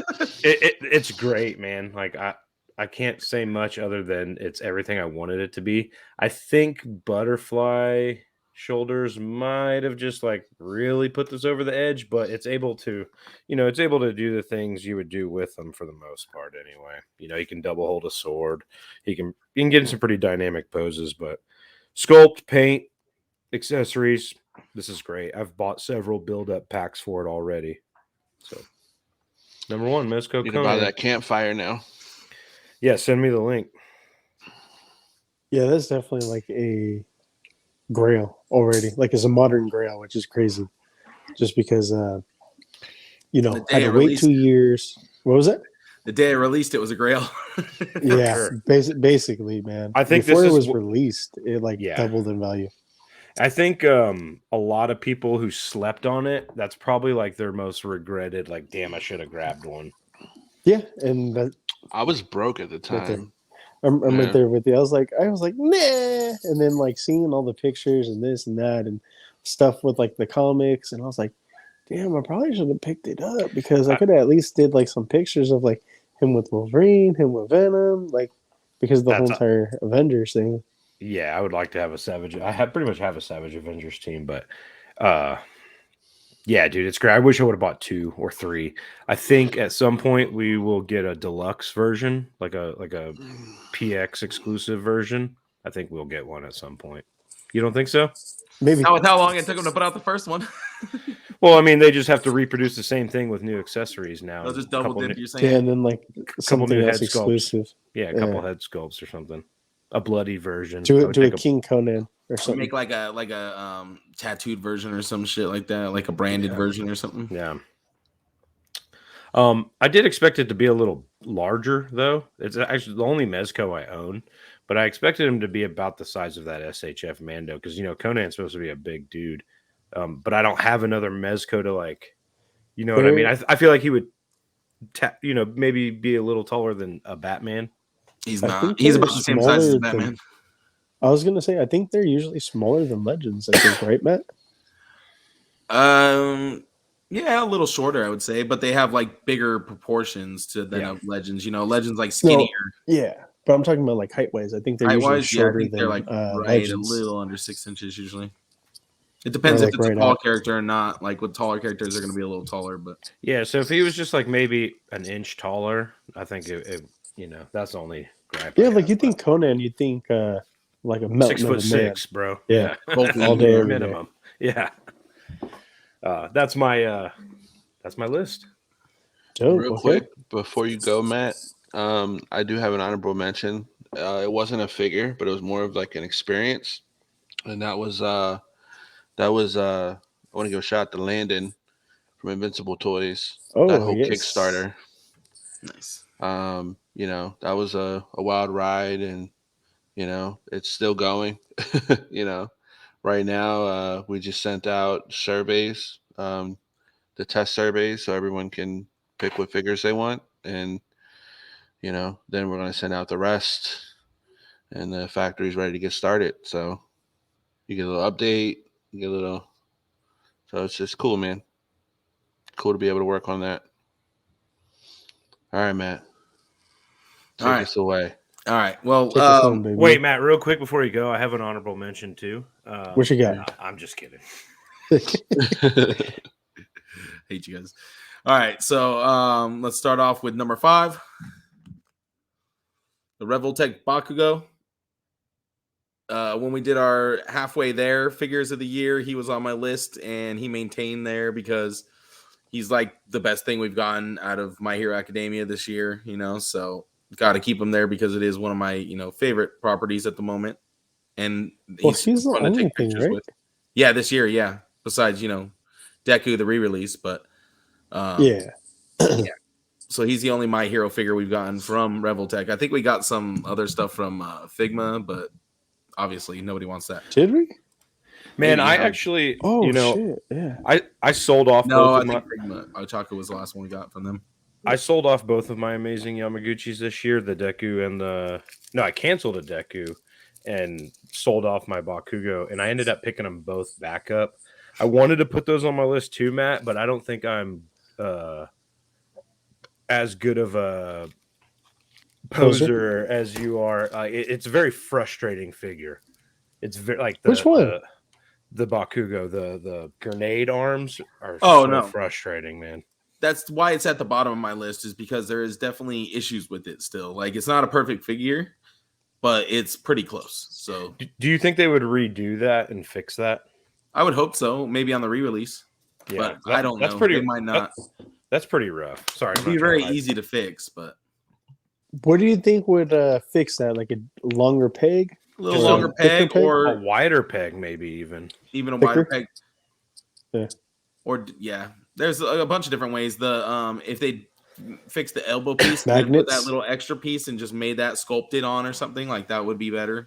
it's great, man. Like I can't say much other than it's everything I wanted it to be. I think Butterfly Shoulders might have just like really put this over the edge, but it's able to, it's able to do the things you would do with them for the most part anyway. You can double hold a sword. You can get in some pretty dynamic poses, but sculpt, paint, accessories, this is great. I've bought several build-up packs for it already. So, number one, Mezco You can buy that campfire now. Yeah, send me the link. Yeah, that's definitely like a grail already. Like it's a modern grail, which is crazy. Just because, The I day had to it wait released. 2 years. What was it? The day I released it was a grail. Yeah, sure. basically, man. I think before this it is was released, it Yeah. doubled in value. I think a lot of people who slept on it, that's probably like their most regretted, like, damn, I should have grabbed one. Yeah, and that, I was broke at the Right there. time. I'm Yeah. right there with you. I was like, nah. And then like seeing all the pictures and this and that and stuff with like the comics, and I was like, damn, I probably should have picked it up because I could have at least did like some pictures of like him with Wolverine, him with Venom, like because of the whole That's entire Avengers thing. Yeah, I would like to have a Savage. Pretty much have a Savage Avengers team, but yeah, dude, it's great. I wish I would have bought 2 or 3. I think at some point we will get a deluxe version, like a PX exclusive version. I think we'll get one at some point. You don't think so? Maybe. How long it took them to put out the first one? Well, I mean, they just have to reproduce the same thing with new accessories now. They'll just A double couple dip. new- You're saying? Yeah, and then like couple something new else head sculpts. exclusive. Yeah, a couple head sculpts or something. A bloody version. I Do would a take King Conan or something. Make like a tattooed version or some shit like that, like a branded version or something. Yeah. I did expect it to be a little larger, though. It's actually the only Mezco I own, but I expected him to be about the size of that SHF Mando because Conan's supposed to be a big dude. But I don't have another Mezco to like, what I mean? I feel like he would, maybe be a little taller than a Batman. He's I not. think He's they're about the same size as smaller Batman. than- I was gonna say I think they're usually smaller than Legends. I think, right, Matt? Yeah, a little shorter, I would say, but they have like bigger proportions to than Yeah. of Legends. Legends like skinnier. Yeah, but I'm talking about like height wise. I think they're usually Height-wise, yeah, I shorter think than they're like Legends. a little under 6 inches usually. It depends Or, if like, it's a right tall out. character or not. Like with taller characters, they're going to be a little taller, but Yeah, so if he was just like maybe an inch taller, I think that's the only gripe. Yeah, I like have, you think but Conan, you think like a mountain 6 of foot a man. 6, bro. Yeah, both all day, every day. minimum. Yeah. That's my list. Oh, Real okay. quick, before you go, Matt, I do have an honorable mention. It wasn't a figure, but it was more of like an experience. And that was I want to give a shout out to Landon from Invincible Toys. Oh, that whole yes. Kickstarter. nice. That was a wild ride, and it's still going. Right now, we just sent out surveys, the test surveys, so everyone can pick what figures they want, and then we're going to send out the rest, and the factory's ready to get started. So you get a little update, you get a little. So it's just cool, man. Cool to be able to work on that. All right, Matt. Take All right. us away. All right. Well, Take us home, baby. Wait, Matt, real quick before you go, I have an honorable mention too. What you got? I'm just kidding. hate you guys. All right. So let's start off with number 5. The Revoltech Bakugo. When we did our halfway there figures of the year, he was on my list and he maintained there because he's like the best thing we've gotten out of My Hero Academia this year, so got to keep him there because it is one of my favorite properties at the moment, and He's the fun to only take thing, pictures right? with. Yeah, this year, yeah. Besides Deku the re-release, but Yeah. so he's the only My Hero figure we've gotten from Revoltech. I think we got some other stuff from Figma, but obviously nobody wants that. Did we? Man, Maybe, I huh? actually, Oh shit! Yeah. I sold off No, both I of my. think Figma Ochaka was the last one we got from them. I sold off both of my amazing Yamaguchis this year, the Deku and I canceled a Deku and sold off my Bakugo, and I ended up picking them both back up. I wanted to put those on my list too, Matt, but I don't think I'm as good of a poser as you are. It's a very frustrating figure. It's very like Which one? The Bakugo, the grenade arms are no. frustrating, man. That's why it's at the bottom of my list, is because there is definitely issues with it still. Like, it's not a perfect figure, but it's pretty close. So Do you think they would redo that and fix that? I would hope so. Maybe on the re-release. Yeah, but I don't know. They might not. That's pretty rough. Sorry. It'd be very easy to fix, but What do you think would fix that? Like a longer peg? a little longer peg, or a wider peg, maybe even a wider peg. Yeah. Or there's a bunch of different ways. The if they fix the elbow piece, and put that little extra piece and just made that sculpted on or something, like that would be better,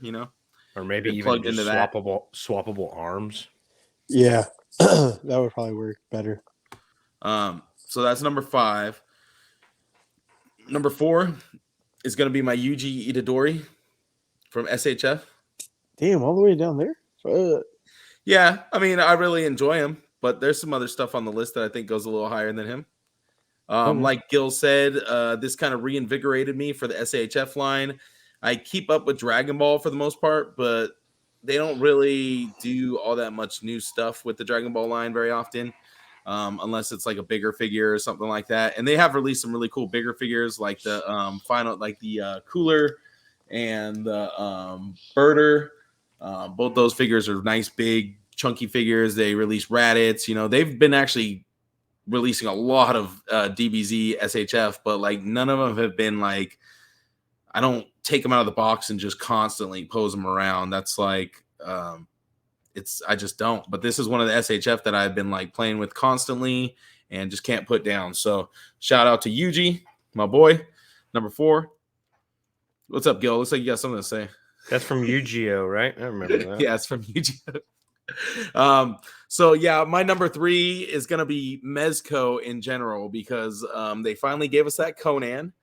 or maybe even plugged just into swappable arms. Yeah, that would probably work better. So that's number 5. Number 4 is going to be my Yuji Itadori from SHF. Damn, all the way down there? Yeah, I mean, I really enjoy him, but there's some other stuff on the list that I think goes a little higher than him. Like Gil said, this kind of reinvigorated me for the SHF line. I keep up with Dragon Ball for the most part, but they don't really do all that much new stuff with the Dragon Ball line very often, unless it's like a bigger figure or something like that. And they have released some really cool bigger figures, like the Cooler and the Birder. Both those figures are nice, big, chunky figures. They release Raditz. They've been actually releasing a lot of DBZ SHF, but like none of them have been like, I don't take them out of the box and just constantly pose them around. That's like I just don't. But this is one of the SHF that I've been like playing with constantly and just can't put down. So shout out to Yuji, my boy. Number 4. What's up, Gil? Looks like you got something to say. That's from Yu-Gi-Oh, right? I remember that. Yeah, it's from Yu-Gi-Oh. So yeah, my number 3 is gonna be Mezco in general, because they finally gave us that Conan.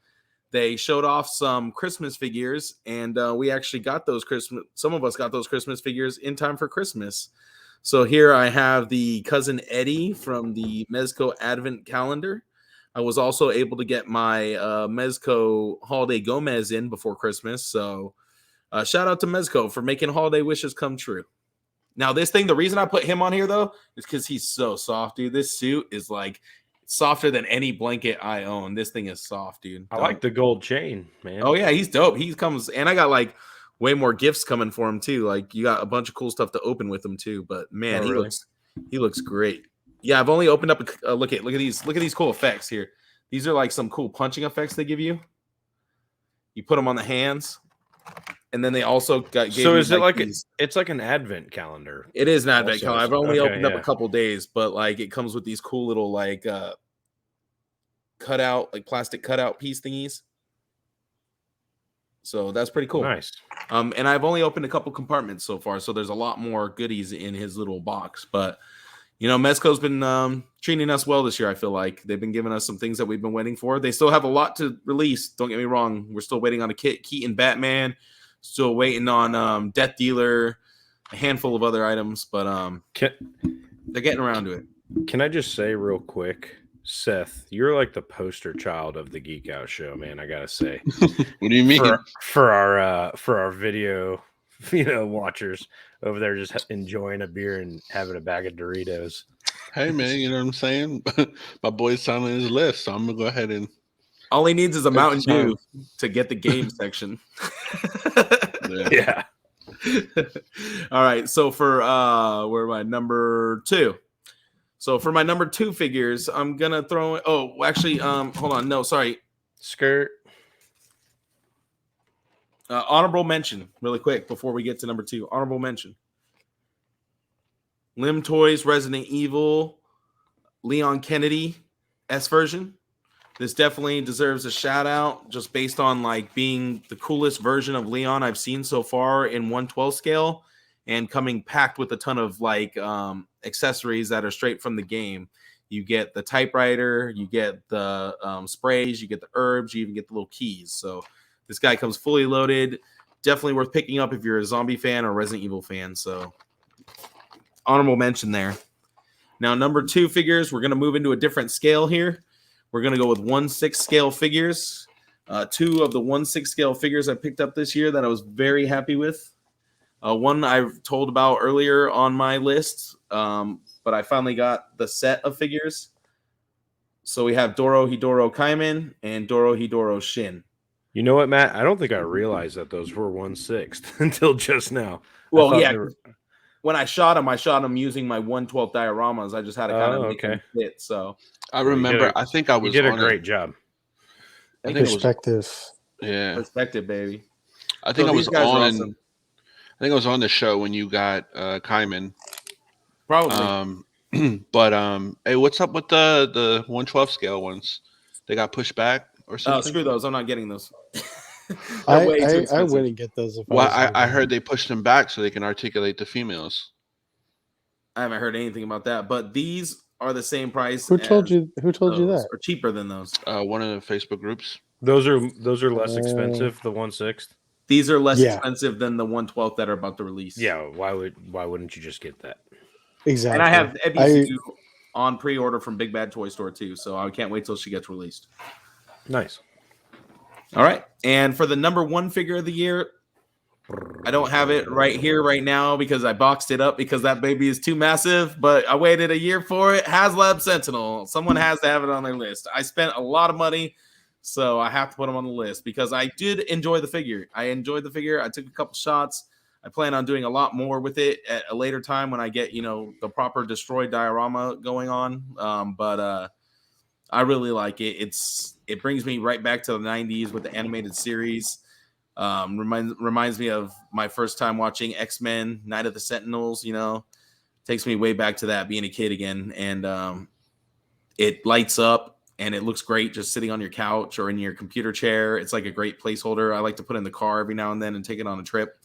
They showed off some Christmas figures, and we actually got those some of us got those Christmas figures in time for Christmas. So here I have the Cousin Eddie from the Mezco Advent Calendar. I was also able to get my Mezco Holiday Gomez in before Christmas. So shout out to Mezco for making holiday wishes come true. Now, this thing, the reason I put him on here, though, is because he's so soft, dude. This suit is like softer than any blanket I own. This thing is soft, dude. I like the gold chain, man. Oh, yeah, he's dope. He comes, and I got like way more gifts coming for him, too. Like, you got a bunch of cool stuff to open with him, too. But man, he looks great. Yeah, I've only opened up a look at these cool effects here. These are like some cool punching effects they give you. You put them on the hands. And then they also gave so is it like these, it's like an advent calendar? It is an advent calendar. I've only opened up a couple days, but like it comes with these cool little like cutout, like plastic cutout piece thingies. So that's pretty cool. Nice. And I've only opened a couple compartments so far, so there's a lot more goodies in his little box. But Mezco's been treating us well this year. I feel like they've been giving us some things that we've been waiting for. They still have a lot to release. Don't get me wrong. We're still waiting on a Keaton Batman. Still waiting on Death Dealer, a handful of other items, but they're getting around to it. Can I just say real quick, Seth, you're like the poster child of the Geek Out Show, man. I gotta say. What do you mean? For our video, watchers over there just enjoying a beer and having a bag of Doritos. Hey, man, you know what I'm saying? My boy's on his list, so I'm gonna go ahead and. All he needs is a Mountain Dew to get the game section. Yeah. All right. So for where am I? Number 2. So for my number 2 figures, I'm gonna throw. Oh, actually, hold on. No, sorry. Skirt. Honorable mention, really quick, before we get to number 2. Honorable mention. Lim Toys Resident Evil Leon Kennedy S version. This definitely deserves a shout out just based on like being the coolest version of Leon I've seen so far in 1/12 scale and coming packed with a ton of like accessories that are straight from the game. You get the typewriter, you get the sprays, you get the herbs, you even get the little keys. So this guy comes fully loaded. Definitely worth picking up if you're a zombie fan or Resident Evil fan. So honorable mention there. Now, number 2 figures, we're going to move into a different scale here. We're going to go with 1/6 scale figures. 2 of the 1/6 scale figures I picked up this year that I was very happy with. One I've told about earlier on my list, but I finally got the set of figures. So we have Dorohedoro Kaiman and Dorohedoro Shin. You know what, Matt? I don't think I realized that those were 1/6 until just now. Well, yeah. When I shot them using my 1/12 dioramas. I just had to kind of make them fit. So I remember. I think I was. You did a great job. I think Perspective. Perspective, baby. I think I was on. Awesome. I think I was on the show when you got Kaiman. Probably. But hey, what's up with the 1/12 scale ones? They got pushed back or something? Oh, screw those. I'm not getting those. I wouldn't get those. I heard they pushed them back so they can articulate the females. I haven't heard anything about that, but these are the same price. Who told you that? Or cheaper than those? One of the Facebook groups. Those are less expensive. The 1/6. These are less expensive than the 1/12 that are about to release. Yeah, why wouldn't you just get that? Exactly. And I have EBCU on pre-order from Big Bad Toy Store too, so I can't wait till she gets released. Nice. All right, and for the number 1 figure of the year, I don't have it right here right now because I boxed it up because that baby is too massive, but I waited a year for it. HasLab Sentinel. Someone has to have it on their list. I spent a lot of money, so I have to put him on the list because I did enjoy the figure. I enjoyed the figure. I took a couple shots. I plan on doing a lot more with it at a later time when I get, the proper destroyed diorama going on. But I really like it. It brings me right back to the 90s with the animated series. Reminds me of my first time watching X-Men, Night of the Sentinels, takes me way back to that, being a kid again. And it lights up and it looks great just sitting on your couch or in your computer chair. It's like a great placeholder. I like to put in the car every now and then and take it on a trip.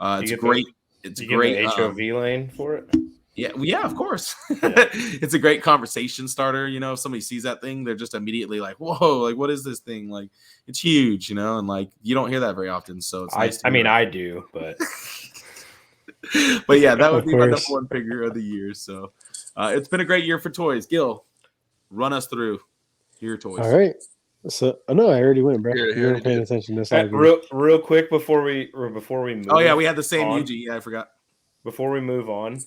It's great. It's great. HOV lane for it. Yeah, of course. Yeah. It's a great conversation starter. If somebody sees that thing, they're just immediately like, "Whoa! Like, what is this thing? Like, it's huge." And like you don't hear that very often. So it's nice. I do, but but yeah, that would be my number 1 figure of the year. So it's been a great year for toys. Gil, run us through your toys. All right. So I already went, bro. You weren't paying attention to this. Real quick before we move. Oh yeah, we had the same UG. Yeah, I forgot. Before we move on,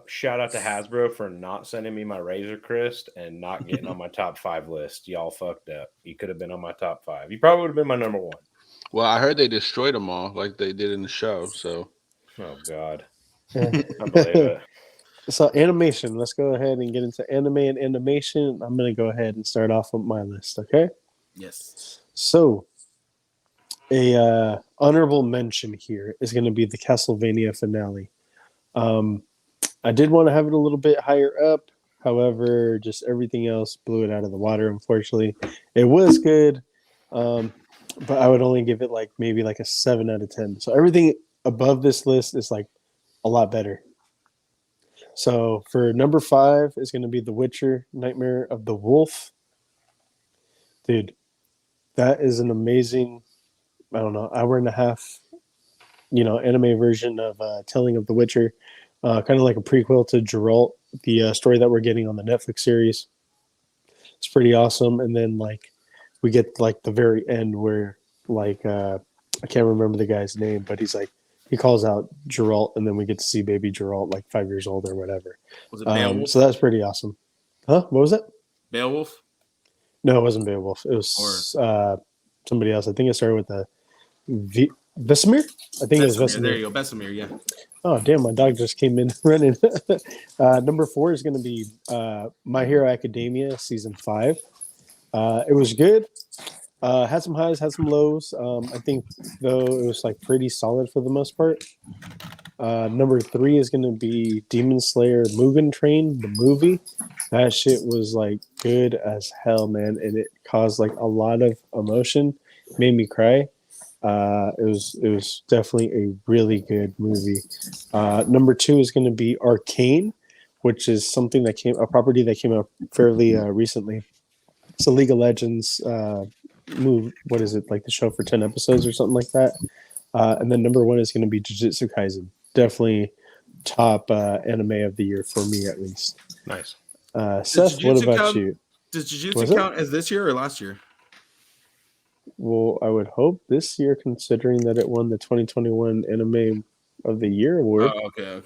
shout out to Hasbro for not sending me my Razor Crest and not getting on my top 5 list. Y'all fucked up. You could have been on my top 5. You probably would have been my number 1. Well, I heard they destroyed them all like they did in the show. So, oh god, I believe it. So animation. Let's go ahead and get into anime and animation. I'm gonna go ahead and start off with my list. Okay. Yes. So, a honorable mention here is going to be the Castlevania finale. I did want to have it a little bit higher up. However, just everything else blew it out of the water, unfortunately. It was good, but I would only give it maybe a 7 out of 10. So everything above this list is a lot better. So for number 5 is going to be The Witcher, Nightmare of the Wolf. Dude, that is an amazing, hour and a half, anime version of telling of The Witcher. Kind of like a prequel to Geralt, the story that we're getting on the Netflix series. It's pretty awesome. And then we get the very end where I can't remember the guy's name, but he calls out Geralt, and then we get to see baby Geralt 5 years old or whatever. Was it Beowulf? So that's pretty awesome. Huh? What was it? Beowulf? No, it wasn't Beowulf. It was somebody else. I think it started with a Vesemir? I think it was Vesemir. There you go, Vesemir, yeah. Oh, damn, my dog just came in running. Number 4 is going to be My Hero Academia Season 5. It was good. Had some highs, had some lows. I think though it was like pretty solid for the most part. Number 3 is going to be Demon Slayer Mugen Train, the movie. That shit was like good as hell, man, and it caused like a lot of emotion, made me cry. It was definitely a really good movie. Number 2 is going to be Arcane, which is a property that came out fairly recently. It's a League of Legends move. What is it, like the show for 10 episodes or something like that? And then number 1 is going to be Jujutsu Kaisen. Definitely top anime of the year for me, at least. Nice. Seth, what about you? Does Jujutsu count as this year or last year? Well, I would hope this year, considering that it won the 2021 Anime of the Year award. Oh, okay.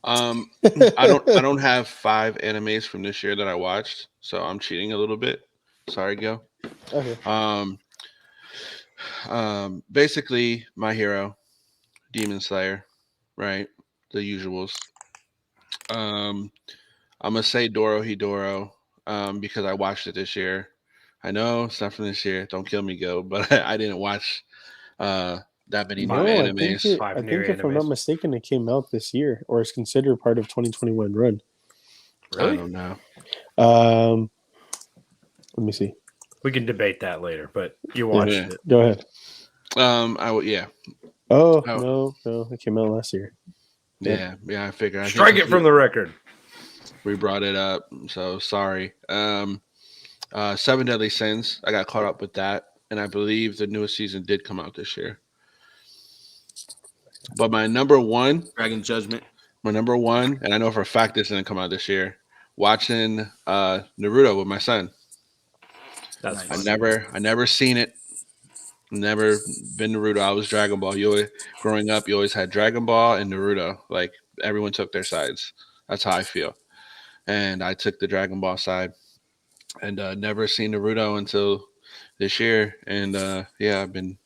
I don't have 5 animes from this year that I watched, so I'm cheating a little bit. Sorry, Gil. Okay. Basically, My Hero, Demon Slayer, right? The usuals. I'm gonna say Dorohedoro, because I watched it this year. I know it's not from this year. Don't kill me, Gil, but I didn't watch that many new animes. I think if I'm not mistaken, it came out this year, or is considered part of 2021 run. Really? I don't know. Let me see. We can debate that later, but you watched it. Go ahead. Yeah. Oh, no, it came out last year. Yeah, I figured. Strike it from the record. We brought it up, so sorry. 7 Deadly Sins. I got caught up with that, and I believe the newest season did come out this year. But my number 1, Dragon Judgment. and I know for a fact this didn't come out this year. Watching Naruto with my son. That's I never seen it. Never been Naruto. I was Dragon Ball. Growing up, you always had Dragon Ball and Naruto. Like everyone took their sides. That's how I feel. And I took the Dragon Ball side, and never seen Naruto until this year. And I've been.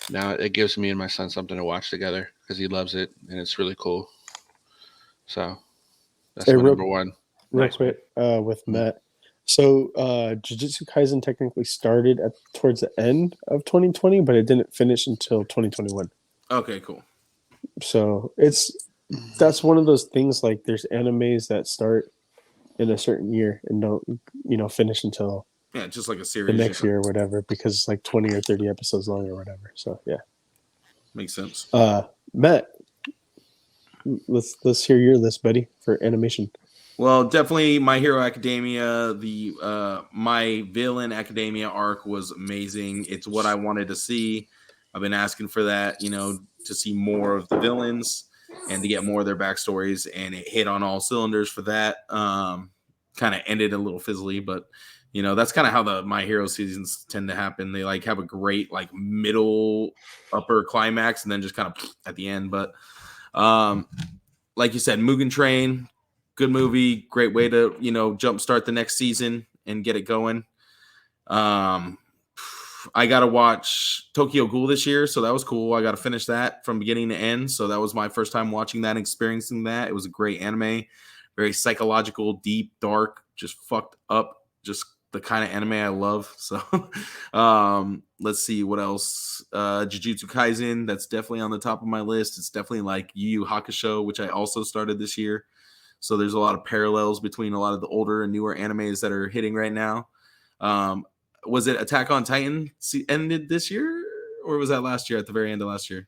Now it gives me and my son something to watch together because he loves it and it's really cool. So that's my number 1. Real quick, with Matt. So Jujutsu Kaisen technically started towards the end of 2020, but it didn't finish until 2021. Okay, cool. So that's one of those things, like there's animes that start in a certain year and don't finish until just like a series the next year or whatever, because it's like 20 or 30 episodes long or whatever. So yeah, makes sense. Matt, let's hear your list, buddy, for animation. Well, definitely My Hero Academia. The My Villain Academia arc was amazing. It's what I wanted to see. I've been asking for that, to see more of the villains and to get more of their backstories, and it hit on all cylinders for that. Kind of ended a little fizzly, but that's kind of how the My Hero seasons tend to happen. They like have a great like middle upper climax and then just kind of at the end. But like you said, Mugen Train, good movie, great way to jumpstart the next season and get it going. I got to watch Tokyo Ghoul this year, so that was cool. I got to finish that from beginning to end. So that was my first time watching that and experiencing that. It was a great anime, very psychological, deep, dark, just fucked up, just the kind of anime I love. So let's see what else. Jujutsu Kaisen, that's definitely on the top of my list. It's definitely like Yu Yu Hakusho, which I also started this year. So there's a lot of parallels between a lot of the older and newer animes that are hitting right now. Was it Attack on Titan ended this year, or was that last year, at the very end of last year?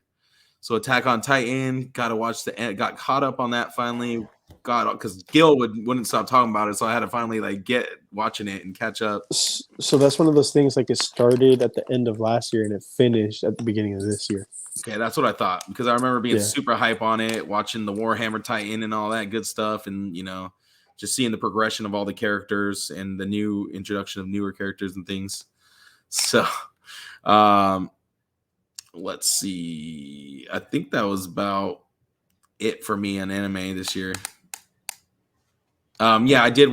So Attack on Titan, got to watch got caught up on that finally. Because Gil wouldn't stop talking about it, so I had to finally like get watching it and catch up. So that's one of those things, like it started at the end of last year and it finished at the beginning of this year. Okay, that's what I thought, because I remember being super hype on it, watching the Warhammer Titan and all that good stuff, and just seeing the progression of all the characters and the new introduction of newer characters and things. So, let's see. I think that was about it for me on anime this year. I did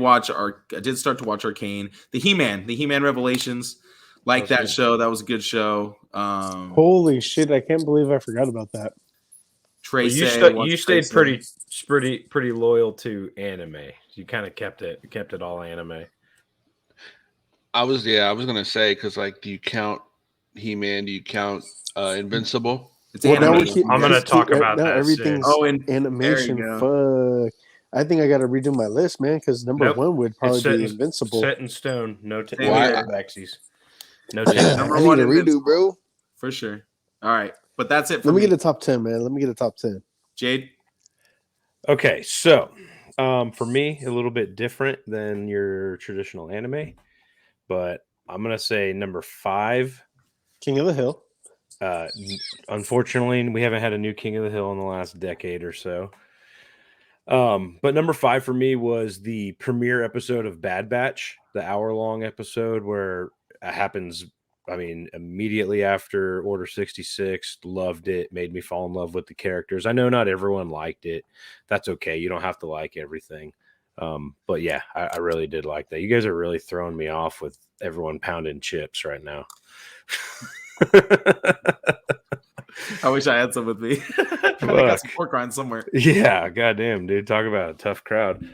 start to watch Arcane, the He-Man Revelations. That show. That was a good show. Holy shit! I can't believe I forgot about that. You stayed pretty loyal to anime. You kind of kept it all anime. I was gonna say because like, do you count He-Man? Do you count Invincible? It's Well, now animated. we're I'm gonna talk about now that everything's Oh, and animation. there you Fuck. I think I got to redo my list, man, because number Nope. one would It's probably set be in, Invincible. set in stone. No, Same no here. backsies. No Yeah. take Number I need one, a redo, Invincible. bro. For sure. All right. But that's it for Let me me. get a top 10, man. Let me get a top 10. Jade. Okay, so for me, a little bit different than your traditional anime, but I'm gonna say number 5. King of the Hill. Unfortunately, we haven't had a new King of the Hill in the last decade or so. But number 5 for me was the premiere episode of Bad Batch, the hour-long episode where it happens. I mean, immediately after Order 66, loved it, made me fall in love with the characters. I know not everyone liked it. That's okay. You don't have to like everything. But yeah, I really did like that. You guys are really throwing me off with everyone pounding chips right now. I wish I had some with me. I got some pork rinds somewhere. Yeah, goddamn, dude. Talk about a tough crowd.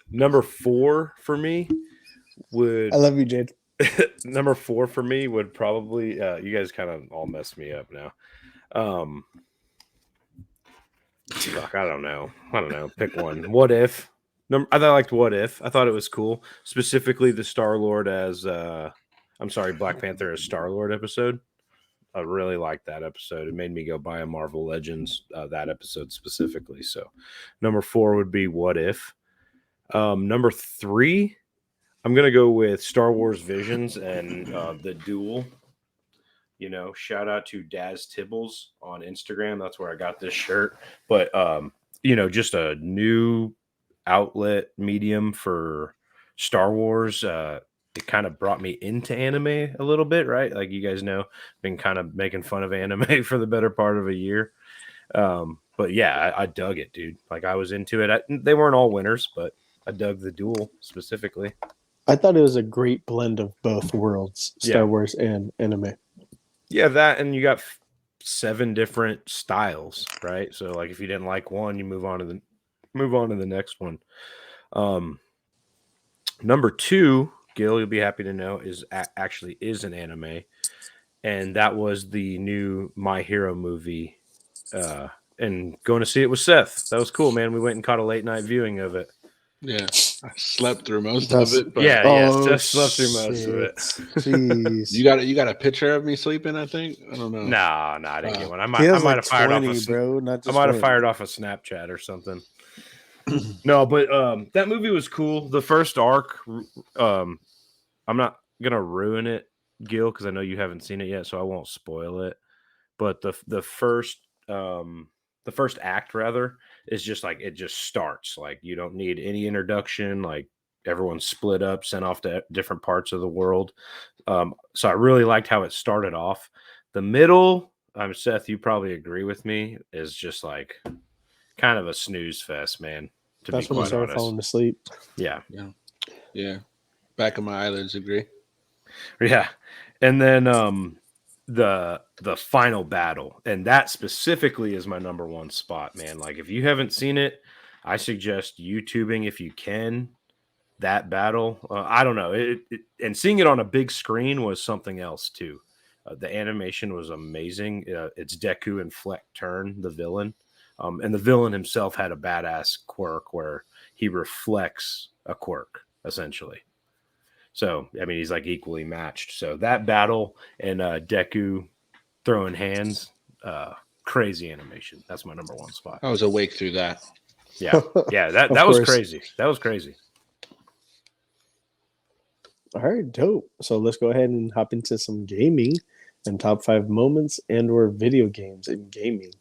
Number 4 for me would I love you, Jade. number 4 for me would probably you guys kind of all messed me up now. Fuck, I don't know. Pick one. What If? I liked What If. I thought it was cool. Specifically the Star-Lord as Black Panther as Star-Lord episode. I really liked that episode. It made me go buy a Marvel Legends that episode specifically. So number 4 would be What If. Number 3, I'm gonna go with Star Wars Visions and the Duel. You know, shout out to Daz Tibbles on Instagram. That's where I got this shirt. But you know, just a new outlet medium for Star Wars. It kind of brought me into anime a little bit, right? Like you guys know, been kind of making fun of anime for the better part of a year. But yeah, I dug it, dude. Like I was into it. They weren't all winners, but I dug the Duel specifically. I thought it was a great blend of both worlds, Star Yeah. Wars and anime. Yeah, that, and you got 7 different styles, right? So like if you didn't like one, you move on to the next one. Number 2, Gil, you'll be happy to know, is an anime, and that was the new My Hero movie. And going to see it with Seth. That was cool, man. We went and caught a late night viewing of it. Yeah, I slept through most of it. But Just slept through most of it. Jeez. you got a picture of me sleeping? I think I don't know. No, I didn't get one. I might Feels have like fired 20, off bro. Not just I might have 20. fired off a Snapchat or something. No, but that movie was cool. The first arc, I'm not gonna ruin it, Gil, because I know you haven't seen it yet, so I won't spoil it. But the first act rather is just like it just starts. Like you don't need any introduction. Like everyone's split up, sent off to different parts of the world. So I really liked how it started off. The middle, Seth, you probably agree with me, is just like kind of a snooze fest, man. That's when I started falling asleep. Yeah. Back of my eyelids agree. Yeah. And then the final battle, and that specifically is my number 1 spot, man. Like if you haven't seen it, I suggest YouTubing if you can that battle. I don't know, and seeing it on a big screen was something else too. The animation was amazing. It's Deku and Fleck Turn, the villain, and the villain himself had a badass quirk where he reflects a quirk essentially. So, I mean, he's like equally matched. So that battle and Deku throwing hands, crazy animation. That's my number 1 spot. I was awake through that. Yeah. That was crazy. That was crazy. All right, dope. So let's go ahead and hop into some gaming and top 5 moments and or video games in gaming.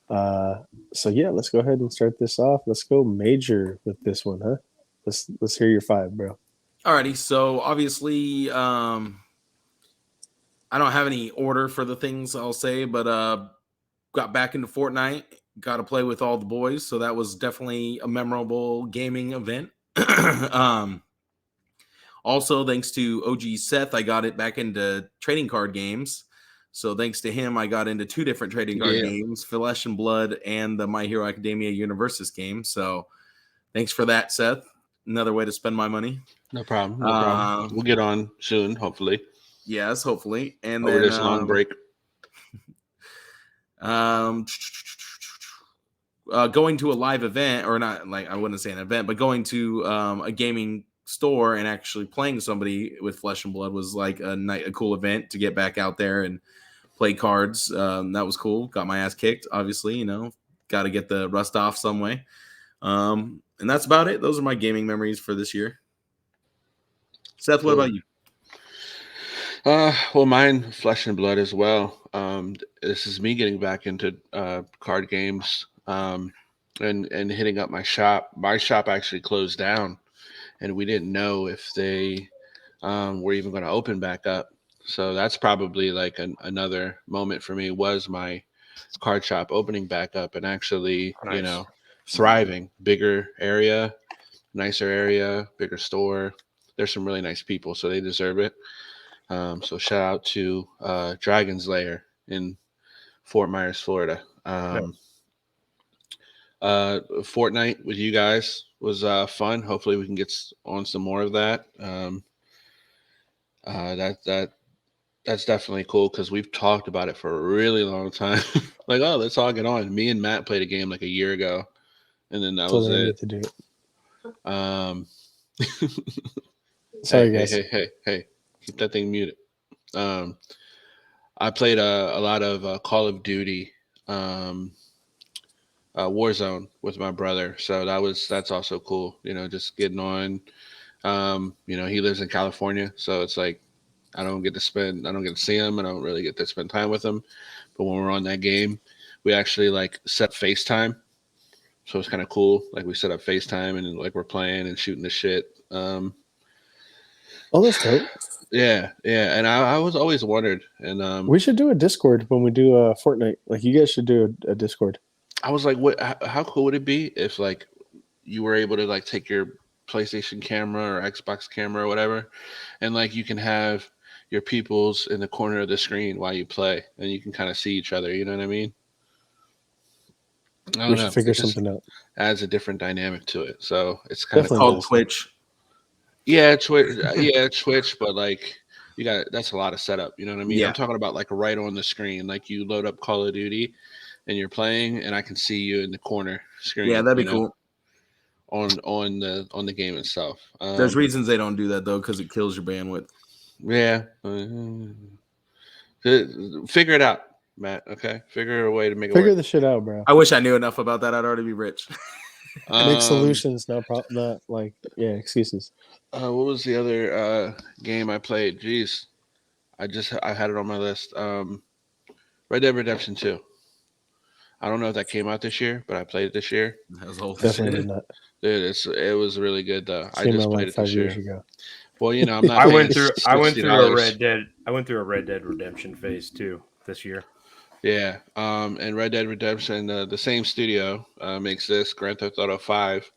So yeah, let's go ahead and start this off. Let's go major with this one, huh? Let's hear your 5, bro. Alrighty, so obviously, I don't have any order for the things I'll say, but got back into Fortnite, got to play with all the boys, so that was definitely a memorable gaming event. Also, thanks to OG Seth, I got it back into trading card games. So thanks to him, I got into 2 different trading card games, Flesh and Blood and the My Hero Academia Universes game. So thanks for that, Seth. Another way to spend my money. No problem. No problem. We'll get on soon, hopefully. Yes, hopefully. And over then this long break. Going to a live event, or not, like I wouldn't say an event, but going to a gaming store and actually playing somebody with flesh and blood was like a cool event to get back out there and play cards. That was cool. Got my ass kicked, obviously. You know, got to get the rust off some way. And that's about it. Those are my gaming memories for this year. Seth, what about you? Well, mine, flesh and blood as well. This is me getting back into card games and hitting up my shop. My shop actually closed down, and we didn't know if they were even going to open back up. So that's probably like another moment for me, was my card shop opening back up and actually, you know, thriving. Bigger area, nicer area, bigger store. There's some really nice people, so they deserve it. So shout out to Dragon's Lair in Fort Myers, Florida. Fortnite with you guys was fun. Hopefully we can get on some more of that. That's definitely cool because we've talked about it for a really long time. Like, oh, let's all get on. Me and Matt played a game like a year ago, and then that was it. To do it. Sorry, guys. Hey. Keep that thing muted. I played a lot of Call of Duty, Warzone with my brother, so that's also cool. You know, just getting on. You know, he lives in California, so it's like I don't get to see him. I don't really get to spend time with him. But when we're on that game, we actually like set FaceTime, so it's kind of cool. Like we set up FaceTime and like we're playing and shooting the shit. Oh, that's dope. Yeah, and I was always wondered, and we should do a Discord when we do Fortnite. Like, you guys should do a Discord. I was like, what? How cool would it be if like you were able to like take your PlayStation camera or Xbox camera or whatever, and like you can have your peoples in the corner of the screen while you play, and you can kind of see each other. You know what I mean? We should figure something out. Adds a different dynamic to it, so it's kind of called Twitch. Yeah, Twitch, but like that's a lot of setup. You know what I mean? Yeah. I'm talking about like right on the screen. Like you load up Call of Duty and you're playing, and I can see you in the corner screen. Yeah, that'd be cool. On the game itself. There's reasons they don't do that though, because it kills your bandwidth. Yeah. Figure it out, Matt. Okay, figure a way to make it figure work. the shit out, bro. I wish I knew enough about that. I'd already be rich. Make solutions, not like excuses. What was the other game I played? Jeez, I had it on my list. Red Dead Redemption 2. I don't know if that came out this year, but I played it this year. That was old. Definitely not. Dude, it was really good though. I Came just out played like it 5 this years year. ago. Well, you know, I'm not. I went through $60. a Red Dead Redemption phase too this year. Yeah, and Red Dead Redemption, the same studio makes this Grand Theft Auto 5.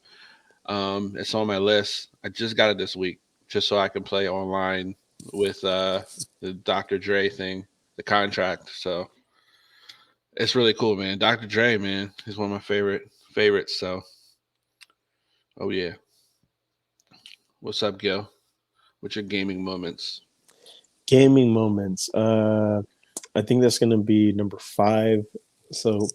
It's on my list. I just got it this week, just so I can play online with the Dr. Dre thing, the contract. So it's really cool, man. Dr. Dre, man, he's one of my favorites. So, oh yeah. What's up, Gil? What's your gaming moments? Gaming moments. I think that's gonna be number 5. So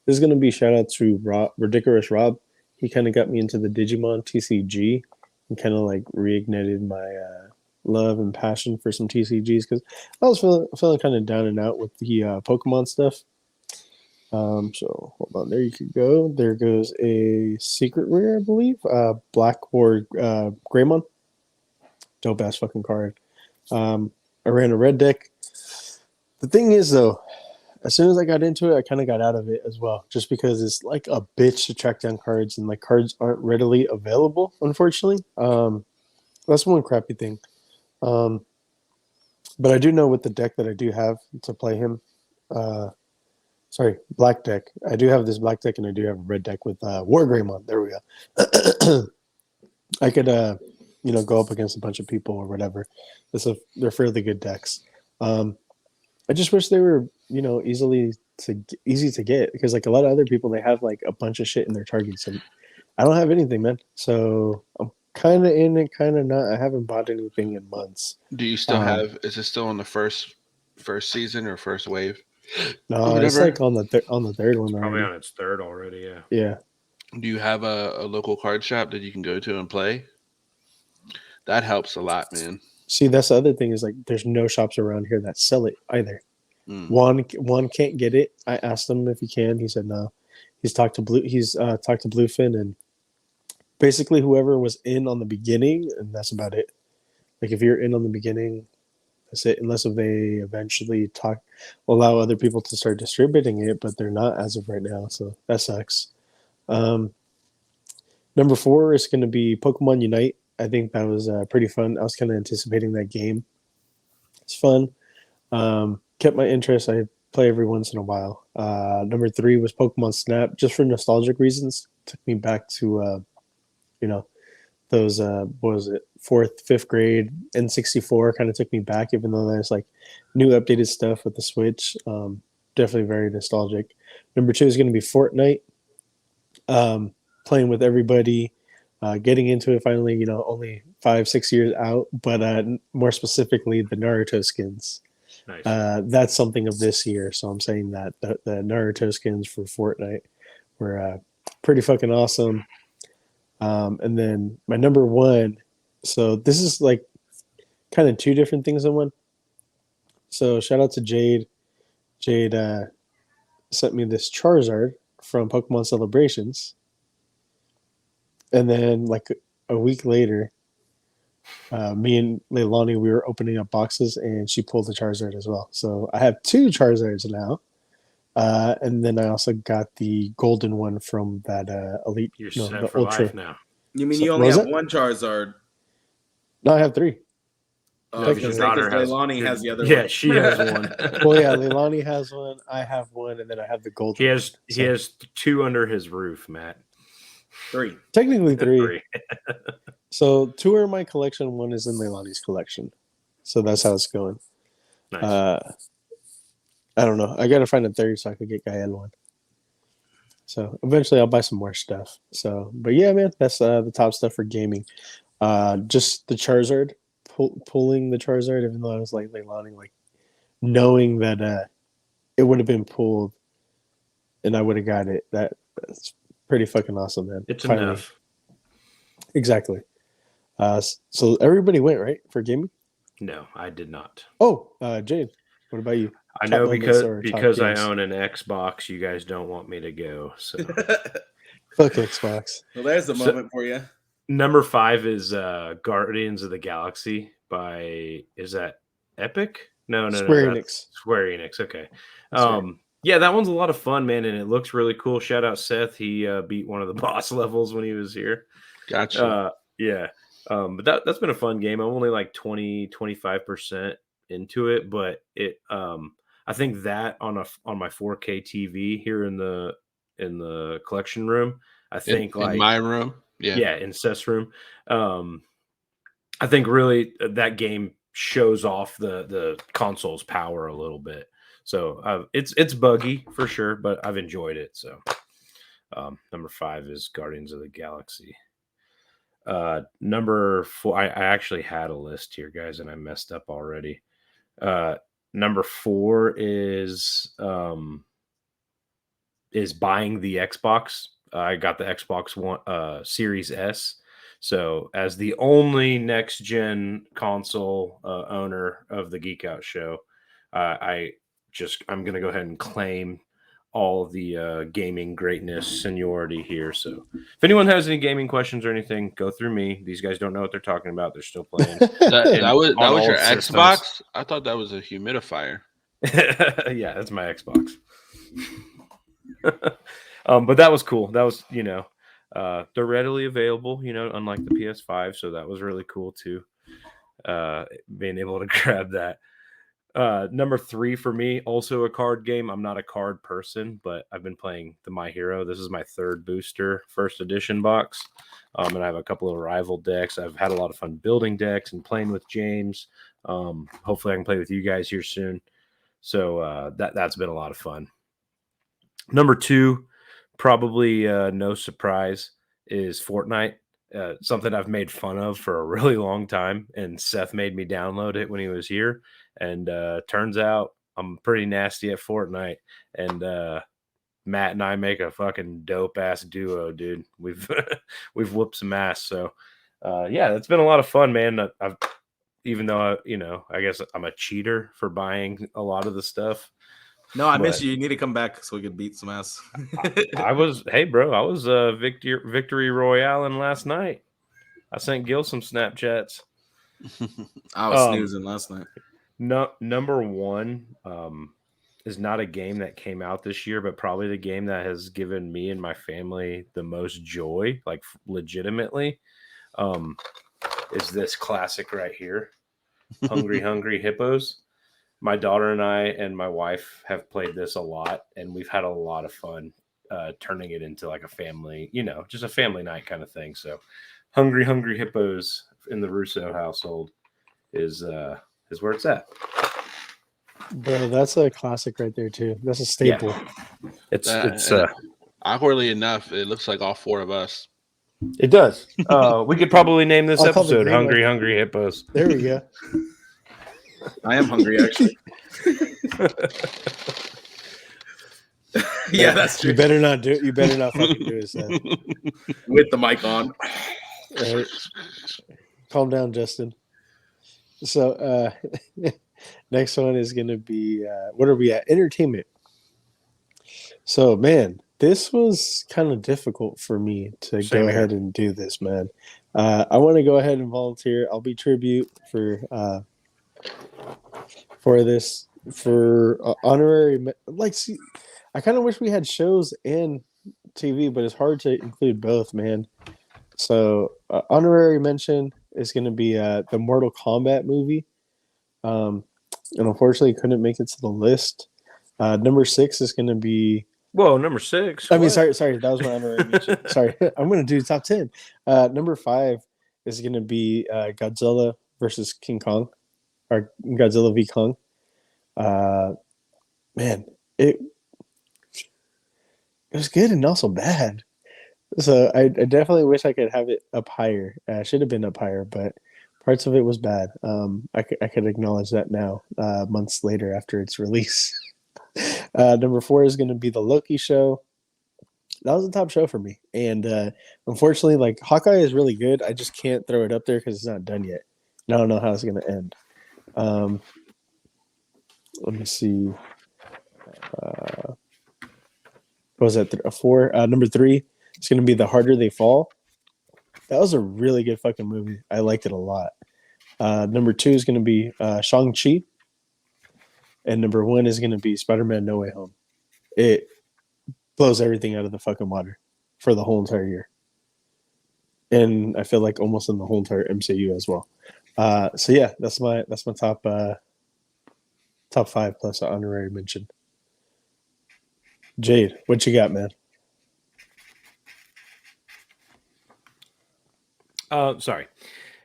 this is gonna be shout out to Ridiculous Rob. He kind of got me into the Digimon TCG and kind of like reignited my love and passion for some TCGs because I was feeling kind of down and out with the Pokemon stuff. So hold on, there you could go. There goes a secret rare, I believe. Black or Greymon. Dope ass fucking card. I ran a red deck. The thing is though, as soon as I got into it, I kind of got out of it as well, just because it's like a bitch to track down cards, and like cards aren't readily available, unfortunately. That's one crappy thing. But I do know with the deck that I do have to play him, black deck. I do have this black deck, and I do have a red deck with War Greymon. There we go. I could, go up against a bunch of people or whatever. They're fairly good decks. I just wish they were, easy to get, because like a lot of other people, they have like a bunch of shit in their targets, and I don't have anything, man. So I'm kind of in it, kind of not. I haven't bought anything in months. Do you still have? Is it still on the first season or first wave? No, it's like on the third one Probably already. on its third already. Yeah. Yeah. Do you have a local card shop that you can go to and play? That helps a lot, man. See, that's the other thing is like there's no shops around here that sell it either. Mm. One can't get it. I asked him if he can. He said no. He's talked to Bluefin, and basically whoever was in on the beginning, and that's about it. Like if you're in on the beginning, that's it. Unless if they eventually allow other people to start distributing it, but they're not as of right now, so that sucks. Number 4 is going to be Pokemon Unite. I think that was pretty fun. I was kind of anticipating that game. It's fun. Kept my interest. I play every once in a while. Number 3 was Pokemon Snap, just for nostalgic reasons. Took me back to, those, what was it, 4th, 5th grade, N64 kind of took me back, even though there's like new updated stuff with the Switch. Definitely very nostalgic. Number 2 is going to be Fortnite. Playing with everybody. Getting into it finally, only 5-6 years out, but more specifically the Naruto skins. Nice. That's something of this year, so I'm saying that the Naruto skins for Fortnite were pretty fucking awesome. And then my number 1, so this is like kind of 2 different things in one. So shout out to Jade. Jade sent me this Charizard from Pokemon Celebrations. And then, like a week later, me and Leilani, we were opening up boxes, and she pulled the Charizard as well. So I have 2 Charizards now. And then I also got the golden one from that Elite. You're no, set the for Ultra. life now. You mean So- you only what was have it? one Charizard? No, I have 3. No, Because your daughter has- Leilani has the other Yeah, one. she has one. Well, yeah, Leilani has one. I have one, and then I have the golden. He has one. So he has 2 under his roof, Matt. 3. technically 3. 3. So 2 are in my collection. 1 is in Leilani's collection. So that's how it's going. Nice. I don't know. I gotta find a 3rd so I could get Gael one. So eventually I'll buy some more stuff. So, but yeah, man, that's the top stuff for gaming. Just the Charizard, pulling the Charizard, even though I was like Leilani, like knowing that it would have been pulled and I would have got it. That's pretty fucking awesome, man. It's Finally. enough. Exactly. So everybody went right for gaming. No, I did not. Oh, Jade, what about you? I Top know moments or top because I games? own an Xbox, you guys don't want me to go. So Fuck Xbox. Well, there's the moment for you. number 5 is Guardians of the Galaxy by, is that Epic? No, Square that's Enix. Square Enix. Okay. Square. Yeah, that one's a lot of fun, man, and it looks really cool. Shout out Seth. He beat one of the boss levels when he was here. Gotcha. Yeah. But that's been a fun game. I'm only like 25% into it, but it I think that on my 4K TV here in the collection room, I think in my room. Yeah. in Seth's room. I think really that game shows off the console's power a little bit. So it's buggy for sure, but I've enjoyed it. So number 5 is Guardians of the Galaxy. Number 4, I actually had a list here, guys, and I messed up already. Number 4 is buying the Xbox. I got the Xbox One Series S. So as the only next gen console owner of the Geek Out Show, I'm gonna go ahead and claim all the gaming greatness seniority here. So if anyone has any gaming questions or anything, go through me. These guys don't know what they're talking about. They're still playing. That was on your old systems. Xbox? I thought that was a humidifier. Yeah, that's my Xbox. But that was cool. That was, they're readily available, unlike the PS5. So that was really cool too. Being able to grab that. Number 3 for me, also a card game. I'm not a card person, but I've been playing the My Hero. This is my 3rd booster, 1st edition box. And I have a couple of rival decks. I've had a lot of fun building decks and playing with James. Hopefully I can play with you guys here soon. So that's been a lot of fun. Number 2, probably no surprise, is Fortnite. something I've made fun of for a really long time, and Seth made me download it when he was here. And turns out I'm pretty nasty at Fortnite, and Matt and I make a fucking dope ass duo, dude. We've we've whooped some ass. So yeah, it's been a lot of fun, man. I've even though I guess I'm a cheater for buying a lot of the stuff. No, I miss you. You need to come back so we could beat some ass. I was victory royale last night. I sent Gil some Snapchats. I was snoozing last night. No, number one is not a game that came out this year, but probably the game that has given me and my family the most joy, like legitimately, is this classic right here, Hungry Hungry Hippos. My daughter and I and my wife have played this a lot, and we've had a lot of fun turning it into like a family, just a family night kind of thing. So Hungry Hungry Hippos in the Russo household is where it's at. Bro, that's a classic right there too. That's a staple. Yeah. It's awkwardly enough, it looks like all four of us. It does. We could probably name this I'll call the episode green Hungry one. Hungry Hippos. There we go. I am hungry, actually. Yeah, that's true. You better not do it. You better not fucking do it, Seth. With the mic on. Right. Calm down, Justin. So next one is going to be, what are we at? Entertainment. So, man, this was kind of difficult for me to go ahead and do this, man. I want to go ahead and volunteer. I'll be tribute for this, for honorary. See, I kind of wish we had shows and TV, but it's hard to include both, man. So, honorary mention is going to be the Mortal Kombat movie. And unfortunately, couldn't make it to the list. Number 6 is going to be. Whoa, number 6. I mean, sorry. That was my honorary mention. Sorry. I'm going to do top 10. Number 5 is going to be Godzilla versus King Kong, or Godzilla v Kong. Man, it was good and also bad. So I definitely wish I could have it up higher. Should have been up higher, but parts of it was bad. I could acknowledge that now, months later after its release. Number 4 is going to be the Loki show. That was a top show for me. And unfortunately, like, Hawkeye is really good. I just can't throw it up there because it's not done yet. And I don't know how it's going to end. Let me see. What was that? 4? Number 3 is going to be The Harder They Fall. That was a really good fucking movie. I liked it a lot. Number 2 is going to be Shang-Chi. And number 1 is going to be Spiderman No Way Home. It blows everything out of the fucking water for the whole entire year. And I feel like almost in the whole entire MCU as well. So yeah, that's my top 5 plus an honorary mention. Jade, what you got, man? Sorry.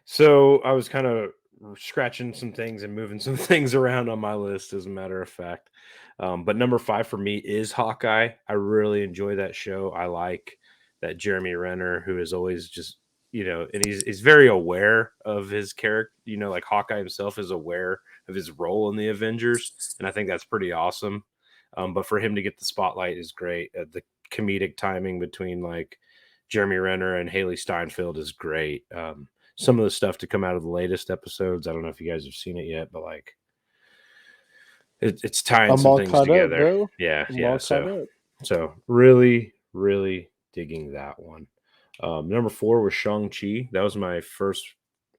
So I was kind of scratching some things and moving some things around on my list, as a matter of fact. But number 5 for me is Hawkeye. I really enjoy that show. I like that Jeremy Renner, who is always just, and he's very aware of his character. Like Hawkeye himself is aware of his role in the Avengers, and I think that's pretty awesome. But for him to get the spotlight is great. The comedic timing between like Jeremy Renner and Haley Steinfeld is great. Some of the stuff to come out of the latest episodes, I don't know if you guys have seen it yet, but like it's tying some things together. Bro. Yeah. So really, really digging that one. Number 4 was Shang-Chi. That was my first.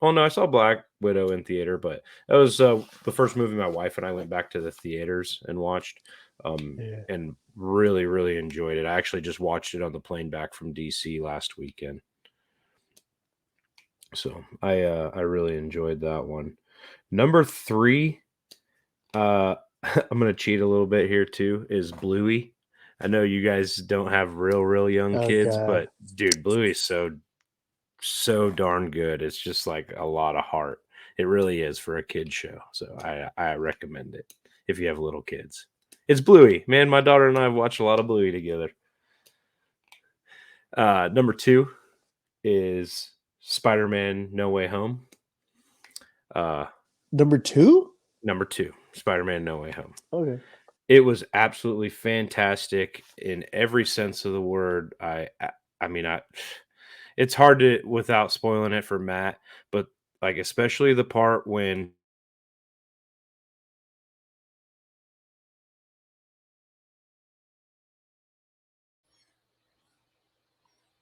Oh no, I saw Black Widow in theater, but that was the first movie my wife and I went back to the theaters and watched. And really, really enjoyed it. I actually just watched it on the plane back from DC last weekend. So I really enjoyed that one. Number 3, I'm gonna cheat a little bit here too, is Bluey. I know you guys don't have real young kids, but dude, Bluey's so darn good. It's just like a lot of heart. It really is for a kid show. So I recommend it if you have little kids. It's Bluey, man. My daughter and I have watched a lot of Bluey together. Number 2 is Spider-Man No Way Home. Number 2? Number 2, Spider-Man No Way Home. Okay. It was absolutely fantastic in every sense of the word. It's hard to without spoiling it for Matt, but like especially the part when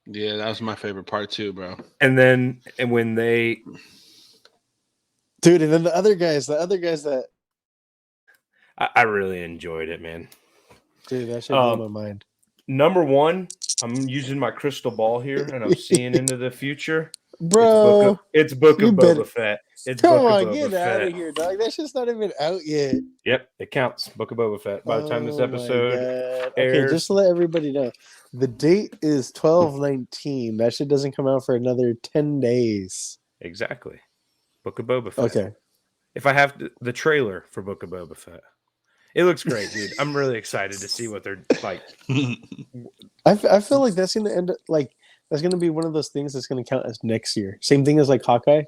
Yeah, that was my favorite part too, bro. and when they Dude, and then the other guys that I really enjoyed it, man. dude, that shit blew my mind. Number 1, I'm using my crystal ball here and I'm seeing into the future. Bro, It's Book of Boba Fett. It's come Book on, of Boba get Fett. out of here, dog. That shit's not even out yet. Yep, it counts. Book of Boba Fett. By the time this Oh my episode God. airs, Okay, just to let everybody know, the date is 12/19. That shit doesn't come out for another 10 days. exactly. Book of Boba Fett. Okay. If I have the trailer for Book of Boba Fett, it looks great, dude. I'm really excited to see what they're like. I feel like that's gonna end up like that's gonna be one of those things that's gonna count as next year. Same thing as like Hawkeye.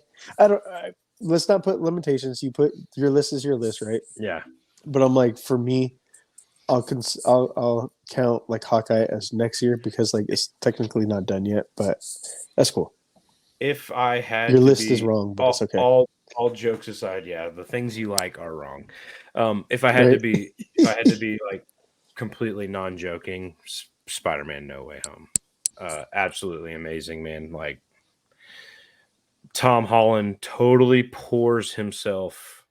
Let's not put limitations. You put your list is your list, right? Yeah, But I'm like, for me, I'll count like Hawkeye as next year because like it's technically not done yet, but that's cool. if I had Your to list be, is wrong, but all, it's okay. all jokes aside, yeah, the things you like are wrong. If I had to be like completely non-joking, Spider-Man No Way Home, absolutely amazing, man. Like Tom Holland totally pours himself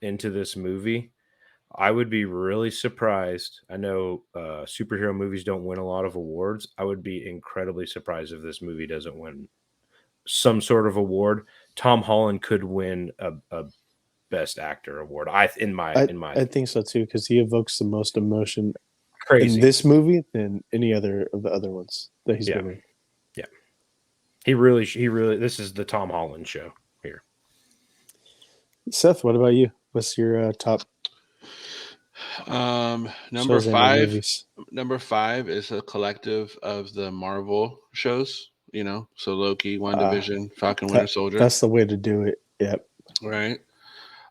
into this movie. I would be really surprised. I know superhero movies don't win a lot of awards. I would be incredibly surprised if this movie doesn't win some sort of award. Tom Holland could win a Best Actor award. I think so too because he evokes the most emotion crazy in this movie than any other of the other ones that he's been in. Yeah, he really. This is the Tom Holland show here. Seth, what about you? What's your top? Number 5. Number 5 is a collective of the Marvel shows. You know, so Loki, WandaVision, Falcon, Winter Soldier. That's the way to do it. Yep. Right.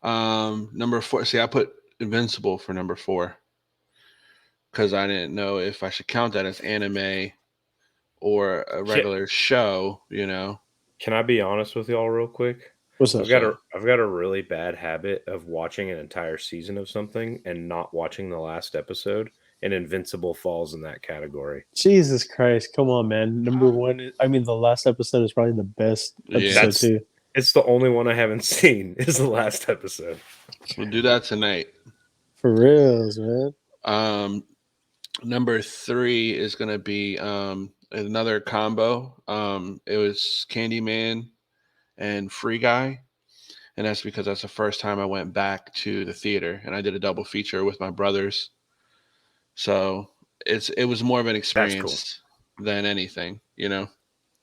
Number 4. See, I put Invincible for number 4 because I didn't know if I should count that as anime or a regular show. You know. Can I be honest with y'all real quick? What's that? I've got a really bad habit of watching an entire season of something and not watching the last episode. And Invincible falls in that category. Jesus Christ. Come on, man. Number 1. I mean, the last episode is probably the best episode too. It's the only one I haven't seen is the last episode. We'll do that tonight. For reals, man. Number 3 is going to be another combo. It was Candyman and Free Guy. And that's because that's the first time I went back to the theater and I did a double feature with my brothers. So it was more of an experience than anything, you know.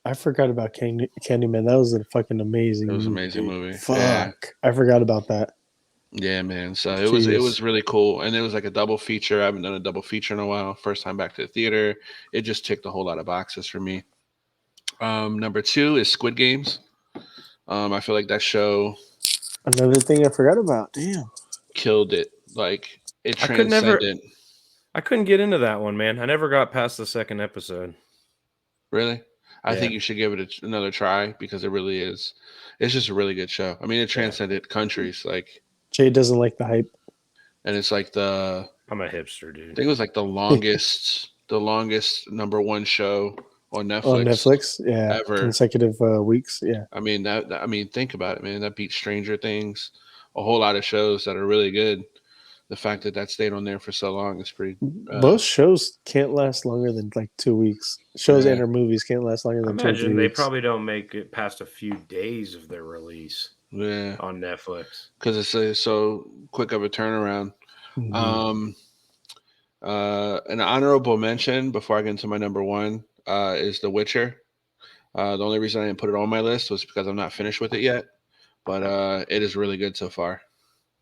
I forgot about Candyman. That was a fucking amazing. It was an amazing movie. Fuck, yeah. I forgot about that. Yeah, man. So it was really cool, and it was like a double feature. I haven't done a double feature in a while. First time back to the theater. It just ticked a whole lot of boxes for me. Number 2 is Squid Games. I feel like that show. Another thing I forgot about. Damn. Killed it. Like it transcended. I couldn't get into that one, man. I never got past the second episode. Really? I think you should give it another try because it really is. It's just a really good show. I mean, it transcended countries. Like Jade doesn't like the hype, and it's like I'm a hipster, dude. I think it was like the longest number 1 show on Netflix. On Netflix, yeah, ever. Consecutive weeks, yeah. I mean think about it, man. That beat Stranger Things, a whole lot of shows that are really good. The fact that stayed on there for so long is pretty. Most shows can't last longer than like 2 weeks. Shows and or movies can't last longer than 2 weeks. Imagine they probably don't make it past a few days of their release. Yeah, on Netflix because it's so quick of a turnaround. Mm-hmm. An honorable mention before I get into my number 1 is The Witcher. The only reason I didn't put it on my list was because I'm not finished with it yet, but it is really good so far.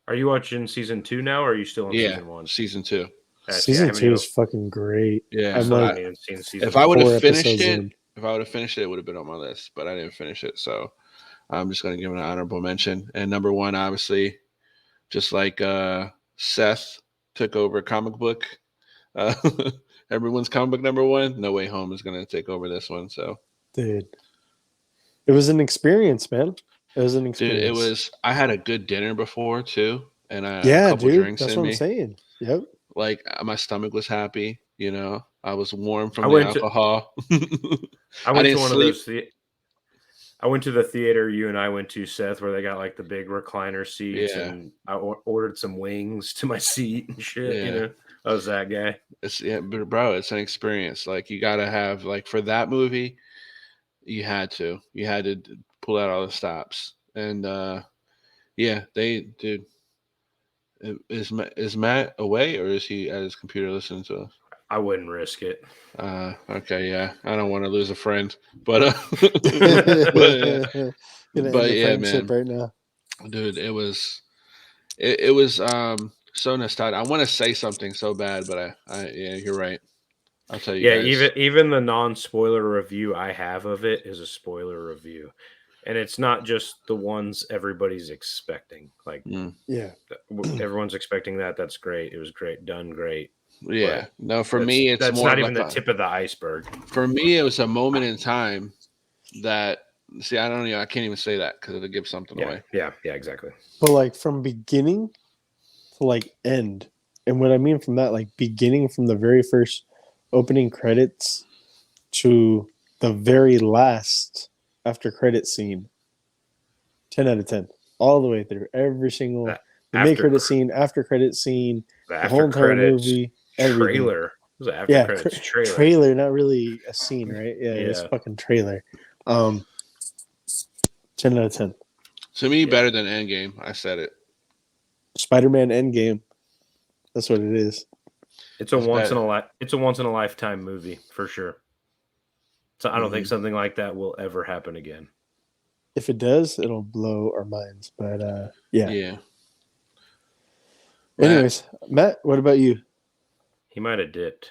Are you watching season 2 now, or are you still in season 1? Season 2. Season 2 is fucking great. Yeah, I'm so if I would have finished it, If I would have finished it, it would have been on my list, but I didn't finish it. So I'm just going to give it an honorable mention. And number one, obviously, just like Seth took over comic book, uh, everyone's comic book number one, No Way Home is going to take over this one. So, Dude, it was an experience, man. It was an dude, experience. it was. I had a good dinner before too, and I had Yeah, a couple dude. drinks That's in what me. I'm saying. Yep. Like my stomach was happy. You know, I was warm from I the went to- alcohol. I went to didn't one sleep. of those. I went to the theater you and I went to, Seth, where they got like the big recliner seats, Yeah. and I ordered some wings to my seat and shit. Yeah. You know, I was that guy. But bro, it's an experience. Like you got to have like for that movie, you had to pull out all the stops, and yeah, dude. Is Matt away or is he at his computer listening to us? I wouldn't risk it. Okay, yeah, I don't want to lose a friend, but Gonna but end the yeah, friendship man, right now. dude, it was so nostalgic. I want to say something so bad, but I yeah, you're right. I'll tell you Yeah, guys. even the non-spoiler review I have of it is a spoiler review, and it's not just the ones everybody's expecting. Like Yeah. everyone's expecting that. That's great. It was great, done great. Yeah, no, for That's- me, it's that's more not of even like the tip of the iceberg. For me, it was a moment in time that. See, I don't know. I can't even say that because it'll give something Yeah, away. yeah, exactly. But like from beginning to like end. And what I mean from that, like beginning from the very first opening credits to the very last after credit scene. 10 out of 10. All the way through. Every single That the after mid credit cr- scene, after credit scene, The the whole after entire credits movie, everything. trailer. It was an after Yeah, credits trailer. trailer, not really a scene, right? Yeah, it's Yeah. fucking trailer. 10 out of 10. To me, Yeah. better than Endgame. I said it. Spider-Man Endgame. That's what it is. It's a It's once better. in a lifetime movie for sure. So I don't think Mhm. something like that will ever happen again. If it does, it'll blow our minds. But yeah. Yeah. Anyways, Matt, what about you? He might have dipped.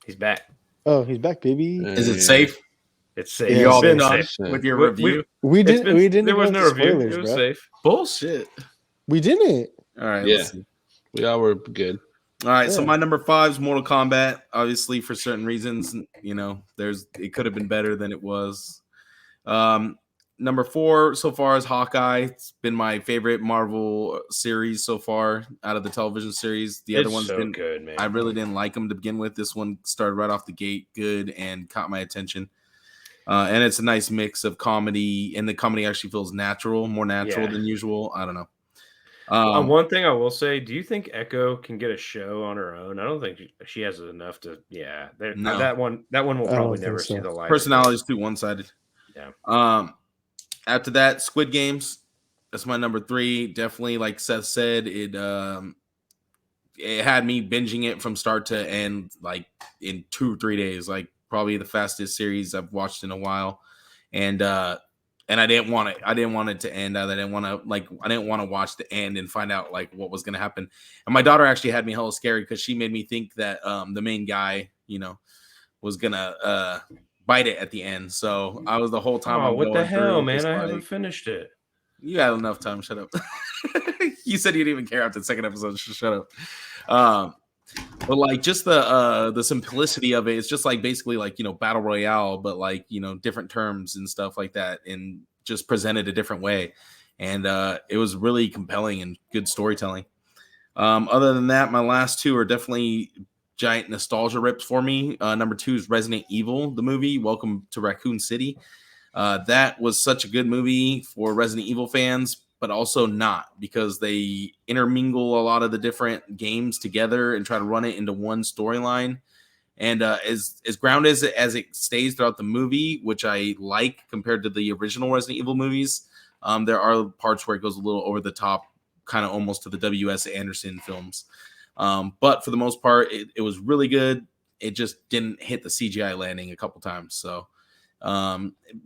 He's back. Oh, he's back, baby. Is it safe? It's safe. Yeah, You all safe. been done Safe. with your We- review? We It's didn't. been- We didn't. There was go no into review. spoilers, It was bro. safe. Bullshit. We didn't. All right, Yeah. let's see. We all were good. All right, so Yeah. my number 5 is Mortal Kombat. Obviously, for certain reasons, you know, it could have been better than it was. Number 4 so far is Hawkeye. It's been my favorite Marvel series so far out of the television series. The other It's ones so didn't. good, man. I really didn't like them to begin with. This one started right off the gate good and caught my attention. And it's a nice mix of comedy, and the comedy actually feels natural, more natural Yeah. than usual. I don't know. One thing I will say, do you think Echo can get a show on her own? I don't think she has enough to. Yeah, No. that one will I don't probably think never so. see the light. Personality is too one-sided. Yeah. After that, Squid Games. That's my number 3. Definitely, like Seth said, it had me binging it from start to end, like in 2-3 days. Like probably the fastest series I've watched in a while, and I didn't want it. I didn't want it to end. I didn't want to watch the end and find out like what was going to happen. And my daughter actually had me hella scared because she made me think that the main guy, you know, was gonna bite it at the end. So I was the whole time. Oh, I'm what the going hell, through, man! just I like, haven't finished it. You had enough time. Shut up. You said you didn't even care after the second episode. Shut up. But like just the simplicity of it, it's just like basically like, you know, battle royale, but like, you know, different terms and stuff like that, and just presented a different way. And it was really compelling and good storytelling. Other than that, my last 2 are definitely giant nostalgia rips for me. Number 2 is Resident Evil, the movie. Welcome to Raccoon City. That was such a good movie for Resident Evil fans, but also not, because they intermingle a lot of the different games together and try to run it into one storyline. And as grounded as it stays throughout the movie, which I like compared to the original Resident Evil movies, there are parts where it goes a little over the top, kind of almost to the W.S. Anderson films. But for the most part, it was really good. It just didn't hit the CGI landing a couple times. So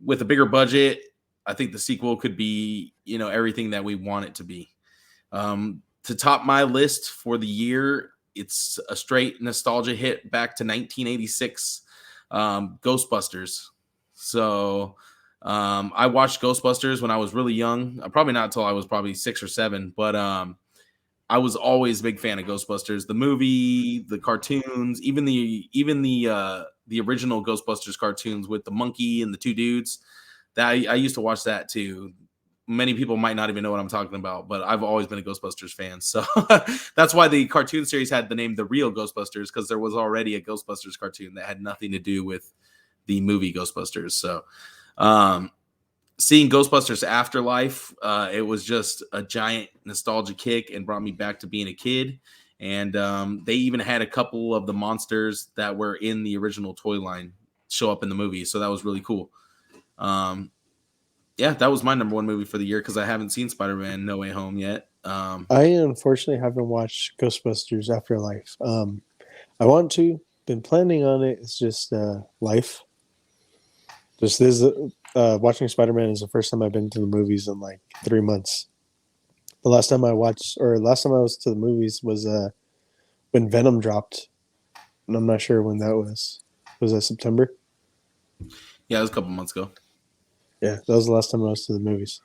with a bigger budget, I think the sequel could be, you know, everything that we want it to be. To top my list for the year, it's a straight nostalgia hit back to 1986 Ghostbusters. So I watched Ghostbusters when I was really young. Probably not until I was probably 6 or 7, but I was always a big fan of Ghostbusters, the movie, the cartoons, even the original Ghostbusters cartoons with the monkey and the two dudes. That I used to watch that too. Many people might not even know what I'm talking about, but I've always been a Ghostbusters fan. So that's why the cartoon series had the name The Real Ghostbusters, because there was already a Ghostbusters cartoon that had nothing to do with the movie Ghostbusters. So seeing Ghostbusters Afterlife, it was just a giant nostalgia kick and brought me back to being a kid. And they even had a couple of the monsters that were in the original toy line show up in the movie. So that was really cool. Yeah, that was my number one movie for the year because I haven't seen Spider-Man No Way Home yet. I unfortunately haven't watched Ghostbusters Afterlife. I want to. Been planning on it. It's just life. Just this watching Spider-Man is the first time I've been to the movies in like 3 months. The last time I was to the movies was when Venom dropped, and I'm not sure when that was. Was that September? Yeah, it was a couple months ago. Yeah, that was the last time I was to the movies.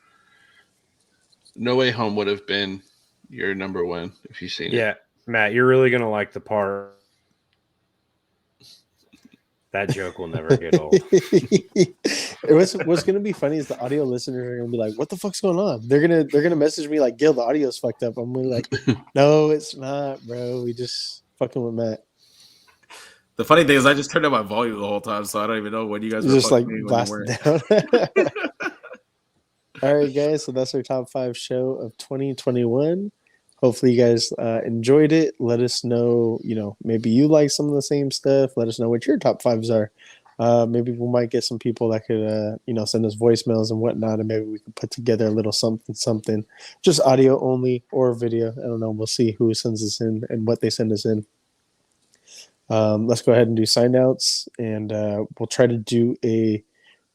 No Way Home would have been your number one if you've seen it. Yeah, Matt, you're really gonna like the part. That joke will never get old. What's gonna be funny is the audio listeners are gonna be like, "What the fuck's going on?" They're gonna message me like, "Gil, the audio's fucked up." I'm gonna be like, "No, it's not, bro. We just fucking with Matt." The funny thing is, I just turned up my volume the whole time, so I don't even know when you guys were Just like me when you blasted weren't. down. All right, guys. So that's our top 5 show of 2021. Hopefully, you guys enjoyed it. Let us know. Maybe you like some of the same stuff. Let us know what your top 5s are. Maybe we might get some people that could, send us voicemails and whatnot, and maybe we could put together a little something, just audio only or video. I don't know. We'll see who sends us in and what they send us in. Let's go ahead and do sign outs, and we'll try to do a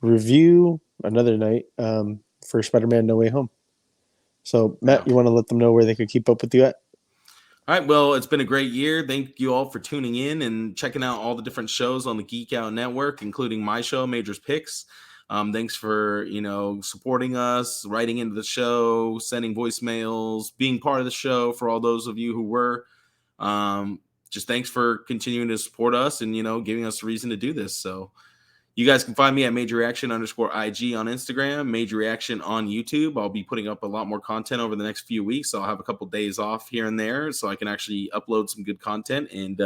review another night for Spider-Man No Way Home. So, Matt, you want to let them know where they could keep up with you at? All right. Well, it's been a great year. Thank you all for tuning in and checking out all the different shows on the Geek Out Network, including my show, Major's Picks. Thanks for, supporting us, writing into the show, sending voicemails, being part of the show for all those of you who were. Just thanks for continuing to support us and, giving us a reason to do this. So you guys can find me at Major Reaction _IG on Instagram, Major Reaction on YouTube. I'll be putting up a lot more content over the next few weeks. So I'll have a couple days off here and there so I can actually upload some good content and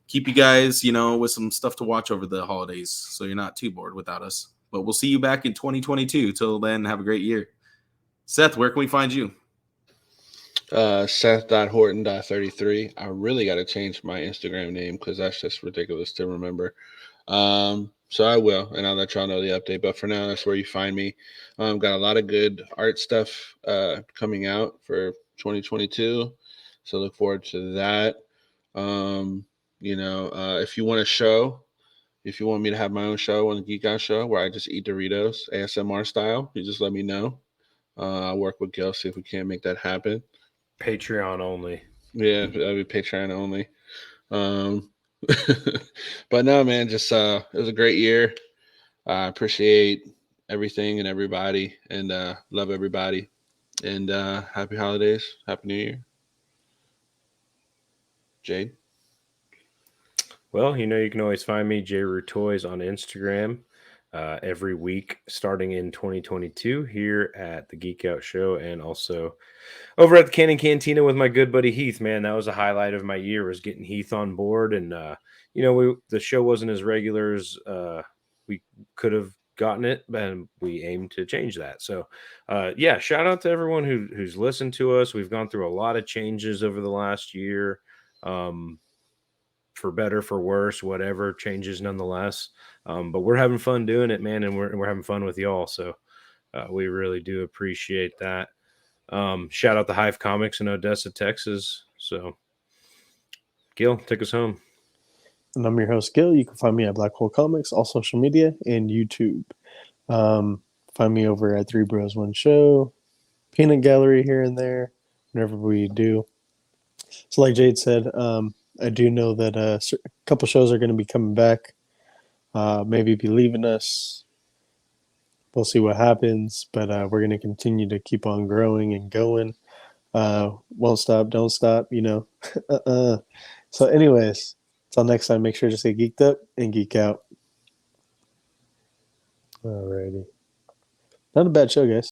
keep you guys, with some stuff to watch over the holidays. So you're not too bored without us. But we'll see you back in 2022. Till then, have a great year. Seth, where can we find you? Seth.Horton.33. I really got to change my Instagram name because that's just ridiculous to remember. So I will, and I'll let y'all know the update. But for now, that's where you find me. Got a lot of good art stuff coming out for 2022. So look forward to that. If you want a show, if you want me to have my own show on the Geek Out Show where I just eat Doritos ASMR style, you just let me know. I'll work with Gil, see if we can't make that happen. Patreon only. Yeah, that'd be Patreon only. But no, man, just it was a great year. I appreciate everything and everybody, and love everybody. And happy holidays, happy New Year. Jade. Well, you can always find me, JRU Toys, on Instagram every week starting in 2022 here at the Geek Out Show, and also over at the Cannon Cantina with my good buddy Heath. Man, that was a highlight of my year, was getting Heath on board. And the show wasn't as regular as we could have gotten it, and we aim to change that. So shout out to everyone who's listened to us. We've gone through a lot of changes over the last year, for better, for worse, whatever, changes nonetheless. But we're having fun doing it, man, and we're having fun with y'all. So we really do appreciate that. Shout out to Hive Comics in Odessa, Texas. So Gil, take us home. And I'm your host, Gil. You can find me at Black Hole Comics, all social media, and YouTube. Find me over at 3 Bros 1 Show, Peanut Gallery here and there, whenever we do. So, like Jade said, I do know that a couple shows are going to be coming back. Maybe be leaving us. We'll see what happens, but we're going to continue to keep on growing and going. Won't stop, don't stop, you know. So, anyways, until next time, make sure to stay geeked up and geek out. Alrighty. Not a bad show, guys.